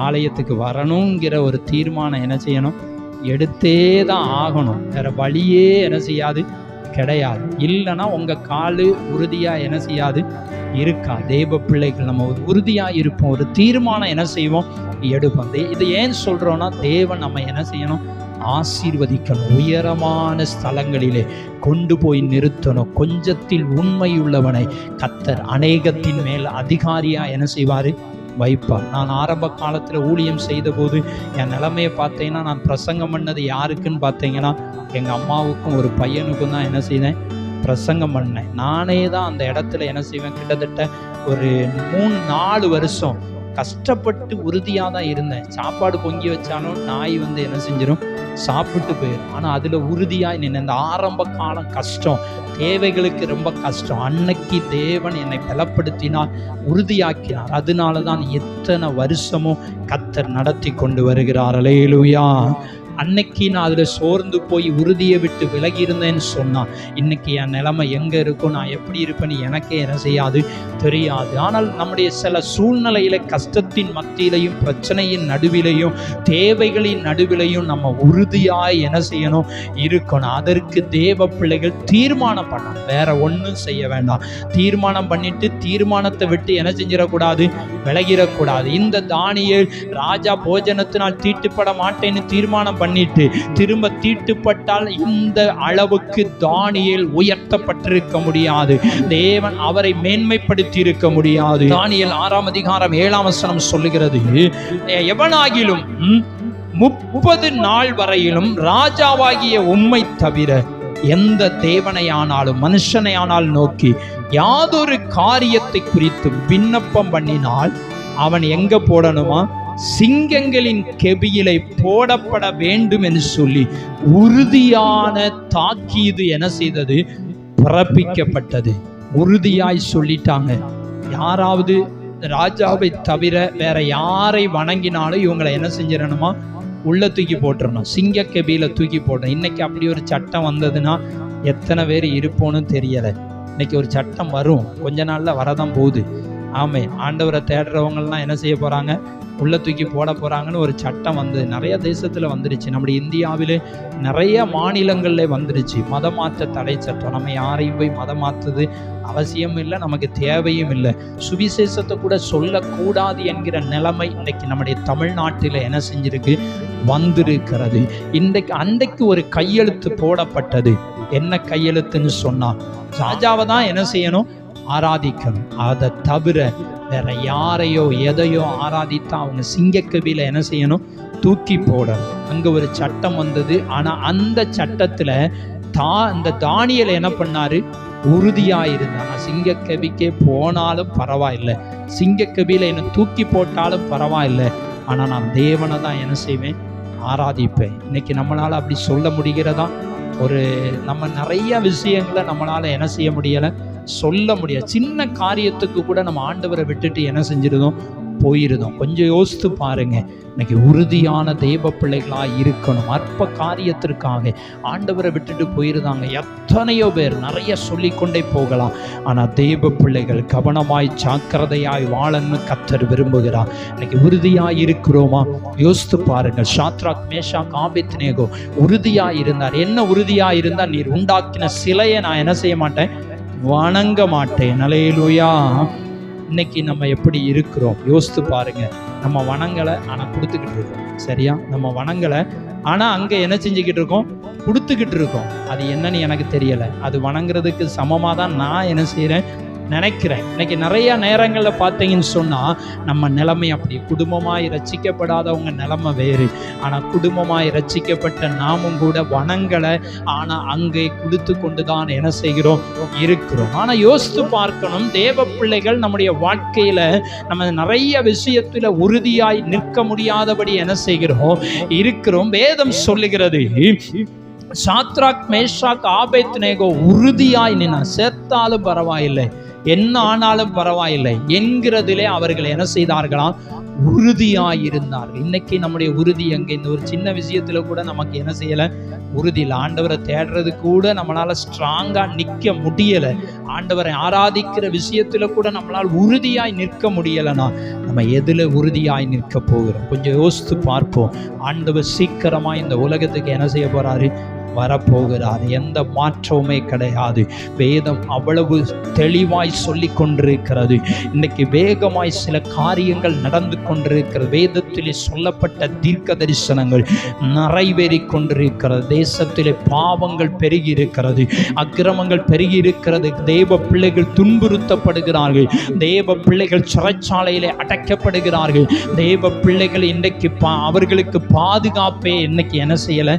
ஆலயத்துக்கு வரணுங்கிற ஒரு தீர்மானம் என்ன செய்யணும், எடுத்தே தான் ஆகணும். வேற வழியே என்ன செய்யாது, கிடையாது. இல்லைன்னா உங்க காலு உறுதியா என்ன செய்யாது, இருக்கா. தேவ பிள்ளைகள் நம்ம ஒரு உறுதியா இருப்போம். ஒரு தீர்மானம் என்ன செய்வோம், எடுப்போம். இது ஏன் சொல்றோம்னா, தேவன் நம்ம என்ன செய்யணும், ஆசீர்வதிக்கணும். உயரமான ஸ்தலங்களிலே கொண்டு போய் நிறுத்தணும். கொஞ்சத்தில் உண்மையுள்ளவனை கர்த்தர் அநேகத்தின் மேல் அதிகாரியா என்ன செய்வாரு, வைப்பார். நான் ஆரம்ப காலத்தில் ஊழியம் செய்த போது என் நிலைமையை பார்த்தீங்கன்னா, நான் பிரசங்கம் பண்ணது யாருக்குன்னு பார்த்தீங்கன்னா, எங்கள் அம்மாவுக்கும் ஒரு பையனுக்கும் தான் என்ன செய்தேன், பிரசங்கம் பண்ணேன். நானே தான் அந்த இடத்துல என்ன செய்வேன், கிட்டத்தட்ட ஒரு 3-4 வருஷம் கஷ்டப்பட்டு உறுதியாக தான் இருந்தேன். சாப்பாடு பொங்கி வச்சாலும் நாய் என்ன செஞ்சிடும், சாப்பிட்டு போயிடும். ஆனால் அதில் உறுதியாக நின்று இந்த ஆரம்ப காலம் கஷ்டம், தேவைகளுக்கு ரொம்ப கஷ்டம். அன்னைக்கு தேவன் என்னை பலப்படுத்தினார், உறுதியாக்கினார். அதனால தான் எத்தனை வருஷமும் கர்த்தர் நடத்தி கொண்டு வருகிறார். அல்லேலூயா. அன்னைக்கு நான் அதில் சோர்ந்து போய் உறுதியை விட்டு விலகி இருந்தேன்னு சொன்னான், இன்னைக்கு என் நிலைமை எங்கே இருக்கும், நான் எப்படி இருப்பேன்னு எனக்கே என்ன செய்யாது, தெரியாது. ஆனால் நம்முடைய சில சூழ்நிலையில, கஷ்டத்தின் மத்தியிலையும், பிரச்சனையின் நடுவிலையும், தேவைகளின் நடுவிலையும் நம்ம உறுதியாய் என்ன செய்யணும், இருக்கணும். அதற்கு தேவ பிள்ளைகள் தீர்மானம் பண்ணணும். வேற ஒன்றும் செய்ய வேண்டாம். தீர்மானம் பண்ணிட்டு தீர்மானத்தை விட்டு என்ன செஞ்சிடக்கூடாது, விலகிடக்கூடாது. இந்த தானியேல் ராஜா போஜனத்தினால் தீட்டுப்பட மாட்டேன்னு தீர்மானம் பண்ணிட்டு திரும்ப தீட்டுப்பட்டால் இந்த அளவுக்கு தானியேல் உயர்த்தப்பட்டிருக்க முடியாது. தேவன் அவரை மேன்மைப்படுத்தி இருக்க முடியாது. தானியேல் 6ஆம் அதிகாரம் 7ஆம் வசனம் சொல்லுகிறது, எவனாகிலும் 30 நாள் வரையிலும் ராஜாவாகிய உம்மை தவிர எந்த தேவனை ஆனாலும் மனுஷனை ஆனால் நோக்கி யாதொரு காரியத்தை குறித்து விண்ணப்பம் பண்ணினால் அவன் எங்க போடணுமா? சிங்கங்களின் கெபியிலே போடப்பட வேண்டும் என்று சொல்லி உறுதியான தாக்கீது என்ன செய்தது? பிறப்பிக்கப்பட்டது. உறுதியாய் சொல்லிட்டாங்க. யாராவது ராஜாவை தவிர வேற யாரை வணங்கினாலும் இவங்களை என்ன செஞ்சிடணுமா? உள்ள தூக்கி போட்டுறணும், சிங்க கெபியில தூக்கி போடணும். இன்னைக்கு அப்படி ஒரு சட்டம் வந்ததுன்னா எத்தனை பேர் இருப்போன்னு தெரியலை. இன்னைக்கு ஒரு சட்டம் வரும், கொஞ்ச நாள்ல வரதான் போகுது. ஆமே, ஆண்டவரை தேடுறவங்கலாம் என்ன செய்ய போறாங்க? உள்ள தூக்கி போட போறாங்கன்னு ஒரு சட்டம் வந்து நிறைய தேசத்துல வந்துருச்சு. நம்முடைய இந்தியாவிலே நிறைய மாநிலங்கள்ல வந்துருச்சு மதம் மாற்ற தடை சட்டம். நம்ம யாரையும் போய் மதம் மாற்றுறது அவசியம் இல்லை, நமக்கு தேவையும் இல்லை. சுவிசேஷத்தை கூட சொல்லக்கூடாது என்கிற நிலைமை இன்றைக்கு நம்முடைய தமிழ்நாட்டில் என்ன செஞ்சிருக்கு? வந்திருக்கிறது. அன்றைக்கு ஒரு கையெழுத்து போடப்பட்டது. என்ன கையெழுத்துன்னு சொன்னா, ராஜாவை தான் என்ன செய்யணும்? ஆராதிக்கணும். அதை தவிர வேற யாரையோ எதையோ ஆராதித்தா அவங்க சிங்கக்கவியில என்ன செய்யணும்? தூக்கி போடணும். அங்க ஒரு சட்டம் வந்தது. ஆனா அந்த சட்டத்துல இந்த தானியேல் என்ன பண்ணாரு? உறுதியா இருந்தான். சிங்கக்கவிக்கே போனாலும் பரவாயில்லை, சிங்கக்கவியில என்ன தூக்கி போட்டாலும் பரவாயில்லை, ஆனா நான் தேவனை தான் என்ன செய்வேன்? ஆராதிப்பேன். இன்னைக்கு நம்மளால அப்படி சொல்ல முடிகிறதா? நம்ம நிறைய விஷயங்களை நம்மளால என்ன செய்ய முடியலை? சொல்ல முடியாது. சின்ன காரியத்துக்கு கூட நம்ம ஆண்டவரை விட்டுட்டு என்ன செஞ்சிருந்தோம்? போயிருந்தோம். கொஞ்சம் யோசித்து பாருங்க. இன்னைக்கு உறுதியான தெய்வ பிள்ளைகளா இருக்கணும். அற்ப காரியத்திற்காக ஆண்டவரை விட்டுட்டு போயிருந்தாங்க எத்தனையோ பேர். நிறைய சொல்லிக்கொண்டே போகலாம். ஆனா தெய்வ பிள்ளைகள் கவனமாய் ஜாக்கிரதையாய் வாழன்னு கர்த்தர் விரும்புகிறார். இன்னைக்கு உறுதியாய் இருக்கிறோமா? யோசித்து பாருங்க. சாத்ராக், மேஷாக், ஆபேத்நேகோ உறுதியாய் இருந்தார். என்ன உறுதியாய் இருந்தார்? நீர் உண்டாக்கின சிலையை நான் என்ன செய்ய மாட்டேன்? வணங்க மாட்டேன். அல்லேலூயா. இன்னைக்கு நம்ம எப்படி இருக்கிறோம்? யோசித்து பாருங்க. நம்ம வணங்கலை, ஆனா கொடுத்துக்கிட்டு இருக்கோம். சரியா? நம்ம வணங்கலை, ஆனா அங்க என்ன செஞ்சுக்கிட்டு இருக்கோம்? கொடுத்துக்கிட்டு இருக்கோம். அது என்னன்னு எனக்கு தெரியலை. அது வணங்குறதுக்கு சமமாக தான் நான் என்ன செய்கிறேன்? நினைக்கிறேன். இன்னைக்கு நிறைய நேரங்களில் பார்த்தீங்கன்னு சொன்னால் நம்ம நிலைமை அப்படி. குடும்பமாய் ரட்சிக்கப்படாதவங்க நிலைமை வேறு. ஆனால் குடும்பமாய் ரட்சிக்கப்பட்ட நாமும் கூட வணங்கலை, ஆனால் அங்கே கொடுத்து கொண்டு தான் என்ன செய்கிறோம்? இருக்கிறோம். ஆனால் யோசித்து பார்க்கணும். தேவ பிள்ளைகள் நம்முடைய வாழ்க்கையில் நம்ம நிறைய விஷயத்தில் உறுதியாய் நிற்க முடியாதபடி என்ன செய்கிறோம்? இருக்கிறோம். வேதம் சொல்லுகிறது, சாத்ராக், மேஷாக், ஆபேத்நேகோ உறுதியாய் நின்னா செத்தாலும் பரவாயில்லை, என்ன ஆனாலும் பரவாயில்லை என்கிறதிலே அவர்கள் என்ன செய்தார்களாம்? உறுதியாயிருந்தார்கள். இன்னைக்கு நம்முடைய உறுதி எங்கே? இந்த ஒரு சின்ன விஷயத்துல கூட நமக்கு என்ன செய்யலை? உறுதி இல்லை. ஆண்டவரை தேடுறது கூட நம்மளால ஸ்ட்ராங்கா நிற்க முடியலை. ஆண்டவரை ஆராதிக்கிற விஷயத்துல கூட நம்மளால் உறுதியாய் நிற்க முடியலைன்னா நம்ம எதுல உறுதியாய் நிற்க போகிறோம்? கொஞ்சம் யோசித்து பார்ப்போம். ஆண்டவர் சீக்கிரமா இந்த உலகத்துக்கு என்ன செய்ய போறாரு? வரப்போகிறார். எந்த மாற்றமுமே கிடையாது. வேதம் அவ்வளவு தெளிவாய் சொல்லி கொண்டிருக்கிறது. இன்னைக்கு வேகமாய் சில காரியங்கள் நடந்து கொண்டிருக்கிறது. வேதத்திலே சொல்லப்பட்ட தீர்க்க தரிசனங்கள் நிறைவேறி கொண்டிருக்கிறது. தேசத்திலே பாவங்கள் பெருகி இருக்கிறது, அக்கிரமங்கள் பெருகி இருக்கிறது. தேவ பிள்ளைகள் துன்புறுத்தப்படுகிறார்கள். தேவ பிள்ளைகள் சிறைச்சாலையிலே அடைக்கப்படுகிறார்கள். தேவ பிள்ளைகள் இன்றைக்கு அவர்களுக்கு பாதுகாப்பே இன்னைக்கு என்ன செய்யலை?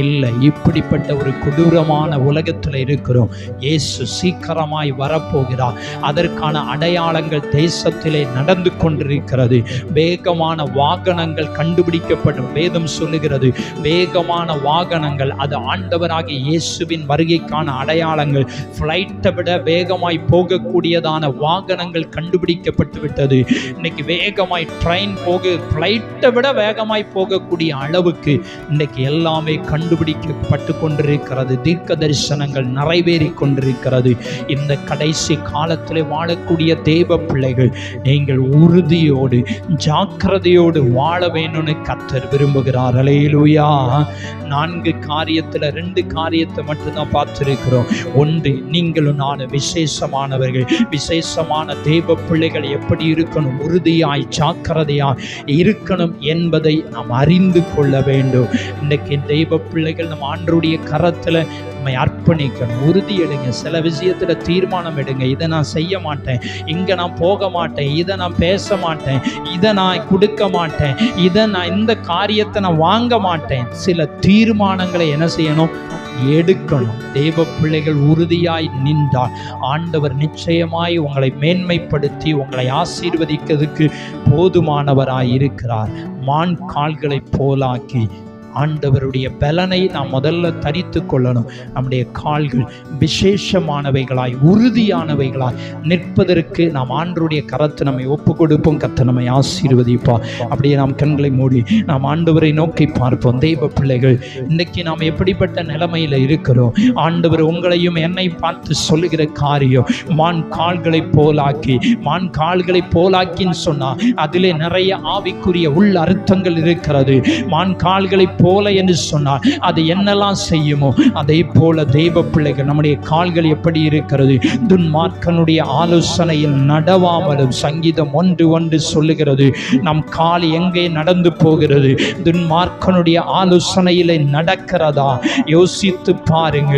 இல்லை. இப்படிப்பட்ட ஒரு கொடூரமான உலகத்தில் இருக்கிறோம். இயேசு சீக்கிரமாய் வரப்போகிறார். அதற்கான அடையாளங்கள் தேசத்திலே நடந்து கொண்டிருக்கிறது. வேகமான வாகனங்கள் கண்டுபிடிக்கப்படும். வேதம் சொல்லுகிறது, வேகமான வாகனங்கள் அது ஆண்டவராகிய இயேசுவின் வருகைக்கான அடையாளங்கள். ஃப்ளைட்டை விட வேகமாய் போகக்கூடியதான வாகனங்கள் கண்டுபிடிக்கப்பட்டு விட்டது. இன்னைக்கு வேகமாய் ட்ரெயின் ஃப்ளைட்டை விட வேகமாய் போகக்கூடிய அளவுக்கு இன்னைக்கு எல்லாமே கண்டுபிடிக்கப்பட்டு கொண்டிருக்கிறது. தீர்க்க தரிசனங்கள் நிறைவேறி கொண்டிருக்கிறது. இந்த கடைசி காலத்தில் வாழக்கூடிய தேவ பிள்ளைகள், நீங்கள் உறுதியோடு ஜாக்கிரதையோடு வாழ வேணும்னு கர்த்தர் விரும்புகிறார். அல்லேலூயா. 4 காரியத்தில் 2 காரியத்தை மட்டும்தான் பார்த்திருக்கிறோம். ஒன்று, நீங்களும் நானும் விசேஷமானவர்கள். விசேஷமான தேவ பிள்ளைகள் எப்படி இருக்கணும்? உறுதியாய் ஜாக்கிரதையாய் இருக்கணும் என்பதை நாம் அறிந்து கொள்ள வேண்டும். இன்னைக்கு தெய்வ பிள்ளைகள் நம்ம ஆண்டவருடைய கரத்துல நம்மை அர்ப்பணிக்கணும். உறுதி எடுங்க. சில விஷயத்துல தீர்மானம் எடுங்க. இதை நான் செய்ய மாட்டேன், இங்க நான் போக மாட்டேன், இதை நான் பேச மாட்டேன், இதை நான் கொடுக்க மாட்டேன், இந்த காரியத்தை நான் வாங்க மாட்டேன். சில தீர்மானங்களை என்ன செய்யணும்? எடுக்கணும். தேவ பிள்ளைகள் உறுதியாய் நின்றால் ஆண்டவர் நிச்சயமாய் உங்களை மேன்மைப்படுத்தி உங்களை ஆசீர்வதிக்கிறதுக்கு போதுமானவராய் இருக்கிறார். மான் கால்களை போலாக்கி ஆண்டவருடைய பலனை நாம் முதல்ல தரித்து கொள்ளணும். நம்முடைய கால்கள் விசேஷமானவைகளாய் உறுதியானவைகளாய் நிற்பதற்கு நாம் ஆண்டவருடைய கரத்தை நம்மை ஒப்பு கொடுப்போம். கர்த்தர் நம்மை ஆசீர்வதிப்பார். அப்படியே நாம் கண்களை மூடி நாம் ஆண்டவரை நோக்கி பார்ப்போம். தெய்வ பிள்ளைகள், இன்றைக்கு நாம் எப்படிப்பட்ட நிலைமையில் இருக்கிறோம்? ஆண்டவர் உங்களையும் என்னை பார்த்து சொல்லுகிற காரியம், மான் கால்களை போலாக்கி. மான் கால்களை போலாக்கின்னு சொன்னால் அதிலே நிறைய ஆவிக்குரிய உள் அர்த்தங்கள் இருக்கிறது. மான் கால்களை போல என்று சொன்னார் அது என்னெல்லாம் செய்யுமோ அதே போல தெய்வ பிள்ளைகள் நம்முடைய கால்கள் எப்படி இருக்கிறது? துன்மார்க்கனுடைய ஆலோசனையில் நடவாமலும். சங்கீதம் 1:1 சொல்லுகிறது, நம் கால் எங்கே நடந்து போகிறது? துன்மார்க்கனுடைய ஆலோசனையிலே நடக்கிறதா? யோசித்து பாருங்க.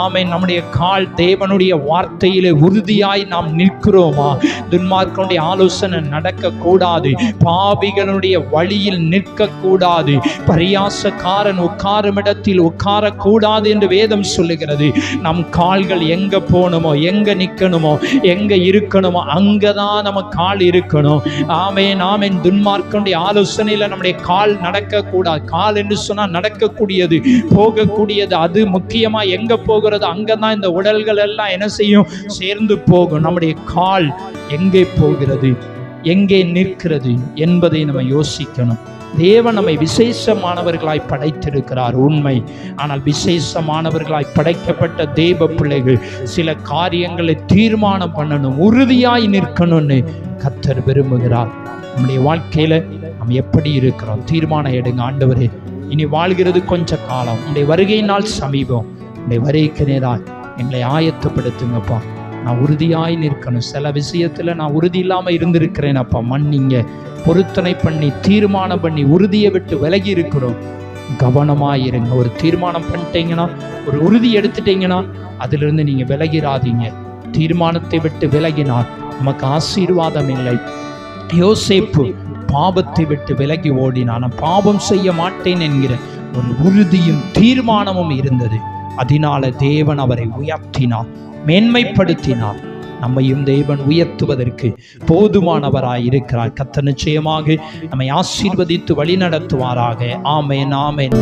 ஆமென். நம்முடைய கால் தேவனுடைய வார்த்தையிலே உறுதியாய் நாம் நிற்கிறோமா? துன்மார்க்கனுடைய ஆலோசனை நடக்கக்கூடாது. பாவிகளுடைய வழியில் நிற்கக்கூடாது. பரியாசக்காரன் உட்காரும் இடத்தில் உட்காரக்கூடாது என்று வேதம் சொல்லுகிறது. நம் கால்கள் எங்க போகணுமோ, எங்க நிற்கணுமோ, எங்க இருக்கணுமோ அங்கதான் நம்ம கால் இருக்கணும். ஆமென், ஆமென். துன்மார்க்கனுடைய ஆலோசனையில் நம்முடைய கால் நடக்கக்கூடாது. கால் என்று சொன்னால் நடக்கக்கூடியது, போகக்கூடியது. அது முக்கியமா எங்க போகிறது அங்கதான் இந்த உடல்கள் எல்லாம் என்ன செய்யும்? சேர்ந்து போகும். நம்முடைய கால் எங்கே போகிறது, எங்கே நிற்கிறது என்பதை நம்ம யோசிக்கணும். தேவன் நம்மை விசேஷமானவர்களாய் படைத்திருக்கிறார், உண்மை. ஆனால் விசேஷமானவர்களாய் படைக்கப்பட்ட தேவ பிள்ளைகள் சில காரியங்களை தீர்மானம் பண்ணணும், உறுதியாய் நிற்கணும்னு கர்த்தர் விரும்புகிறார். நம்முடைய வாழ்க்கையில நம்ம எப்படி இருக்கிறோம்? தீர்மானம் எடுங்க. ஆண்டவரே, இனி வாழ்கிறது கொஞ்ச காலம், உங்களுடைய வருகை நாள் சமீபம். உங்களுடைய வருகைக்கு நேராக எங்களை ஆயத்தப்படுத்துங்கப்பா. நான் உறுதியாய் நிற்கணும். சில விஷயத்துல நான் உறுதி இல்லாம இருந்திருக்கிறேன் அப்பா, மன்னிங்க. பொருத்தனை பண்ணி தீர்மானம் பண்ணி உறுதியை விட்டு விலகி இருக்கிறோம். கவனமாயிருங்க. ஒரு தீர்மானம் பண்ணிட்டீங்கன்னா, ஒரு உறுதி எடுத்துட்டீங்கன்னா அதிலிருந்து நீங்க விலகிராதீங்க. தீர்மானத்தை விட்டு விலகினால் நமக்கு ஆசீர்வாதம் இல்லை. யோசேப்பு பாவத்தை விட்டு விலகி ஓடினான். நான் பாவம் செய்ய மாட்டேன் என்கிற ஒரு உறுதியும் தீர்மானமும் இருந்தது. அதனால தேவன் அவரை உயர்த்தினார், மேன்மைப்படுத்தினார். நம்மையும் தேவன் உயர்த்துவதற்கு போதுமானவராய் இருக்கிறார். கர்த்தர் நிச்சயமாக நம்மை ஆசீர்வதித்து வழி நடத்துவாராக. ஆமென், ஆமென்.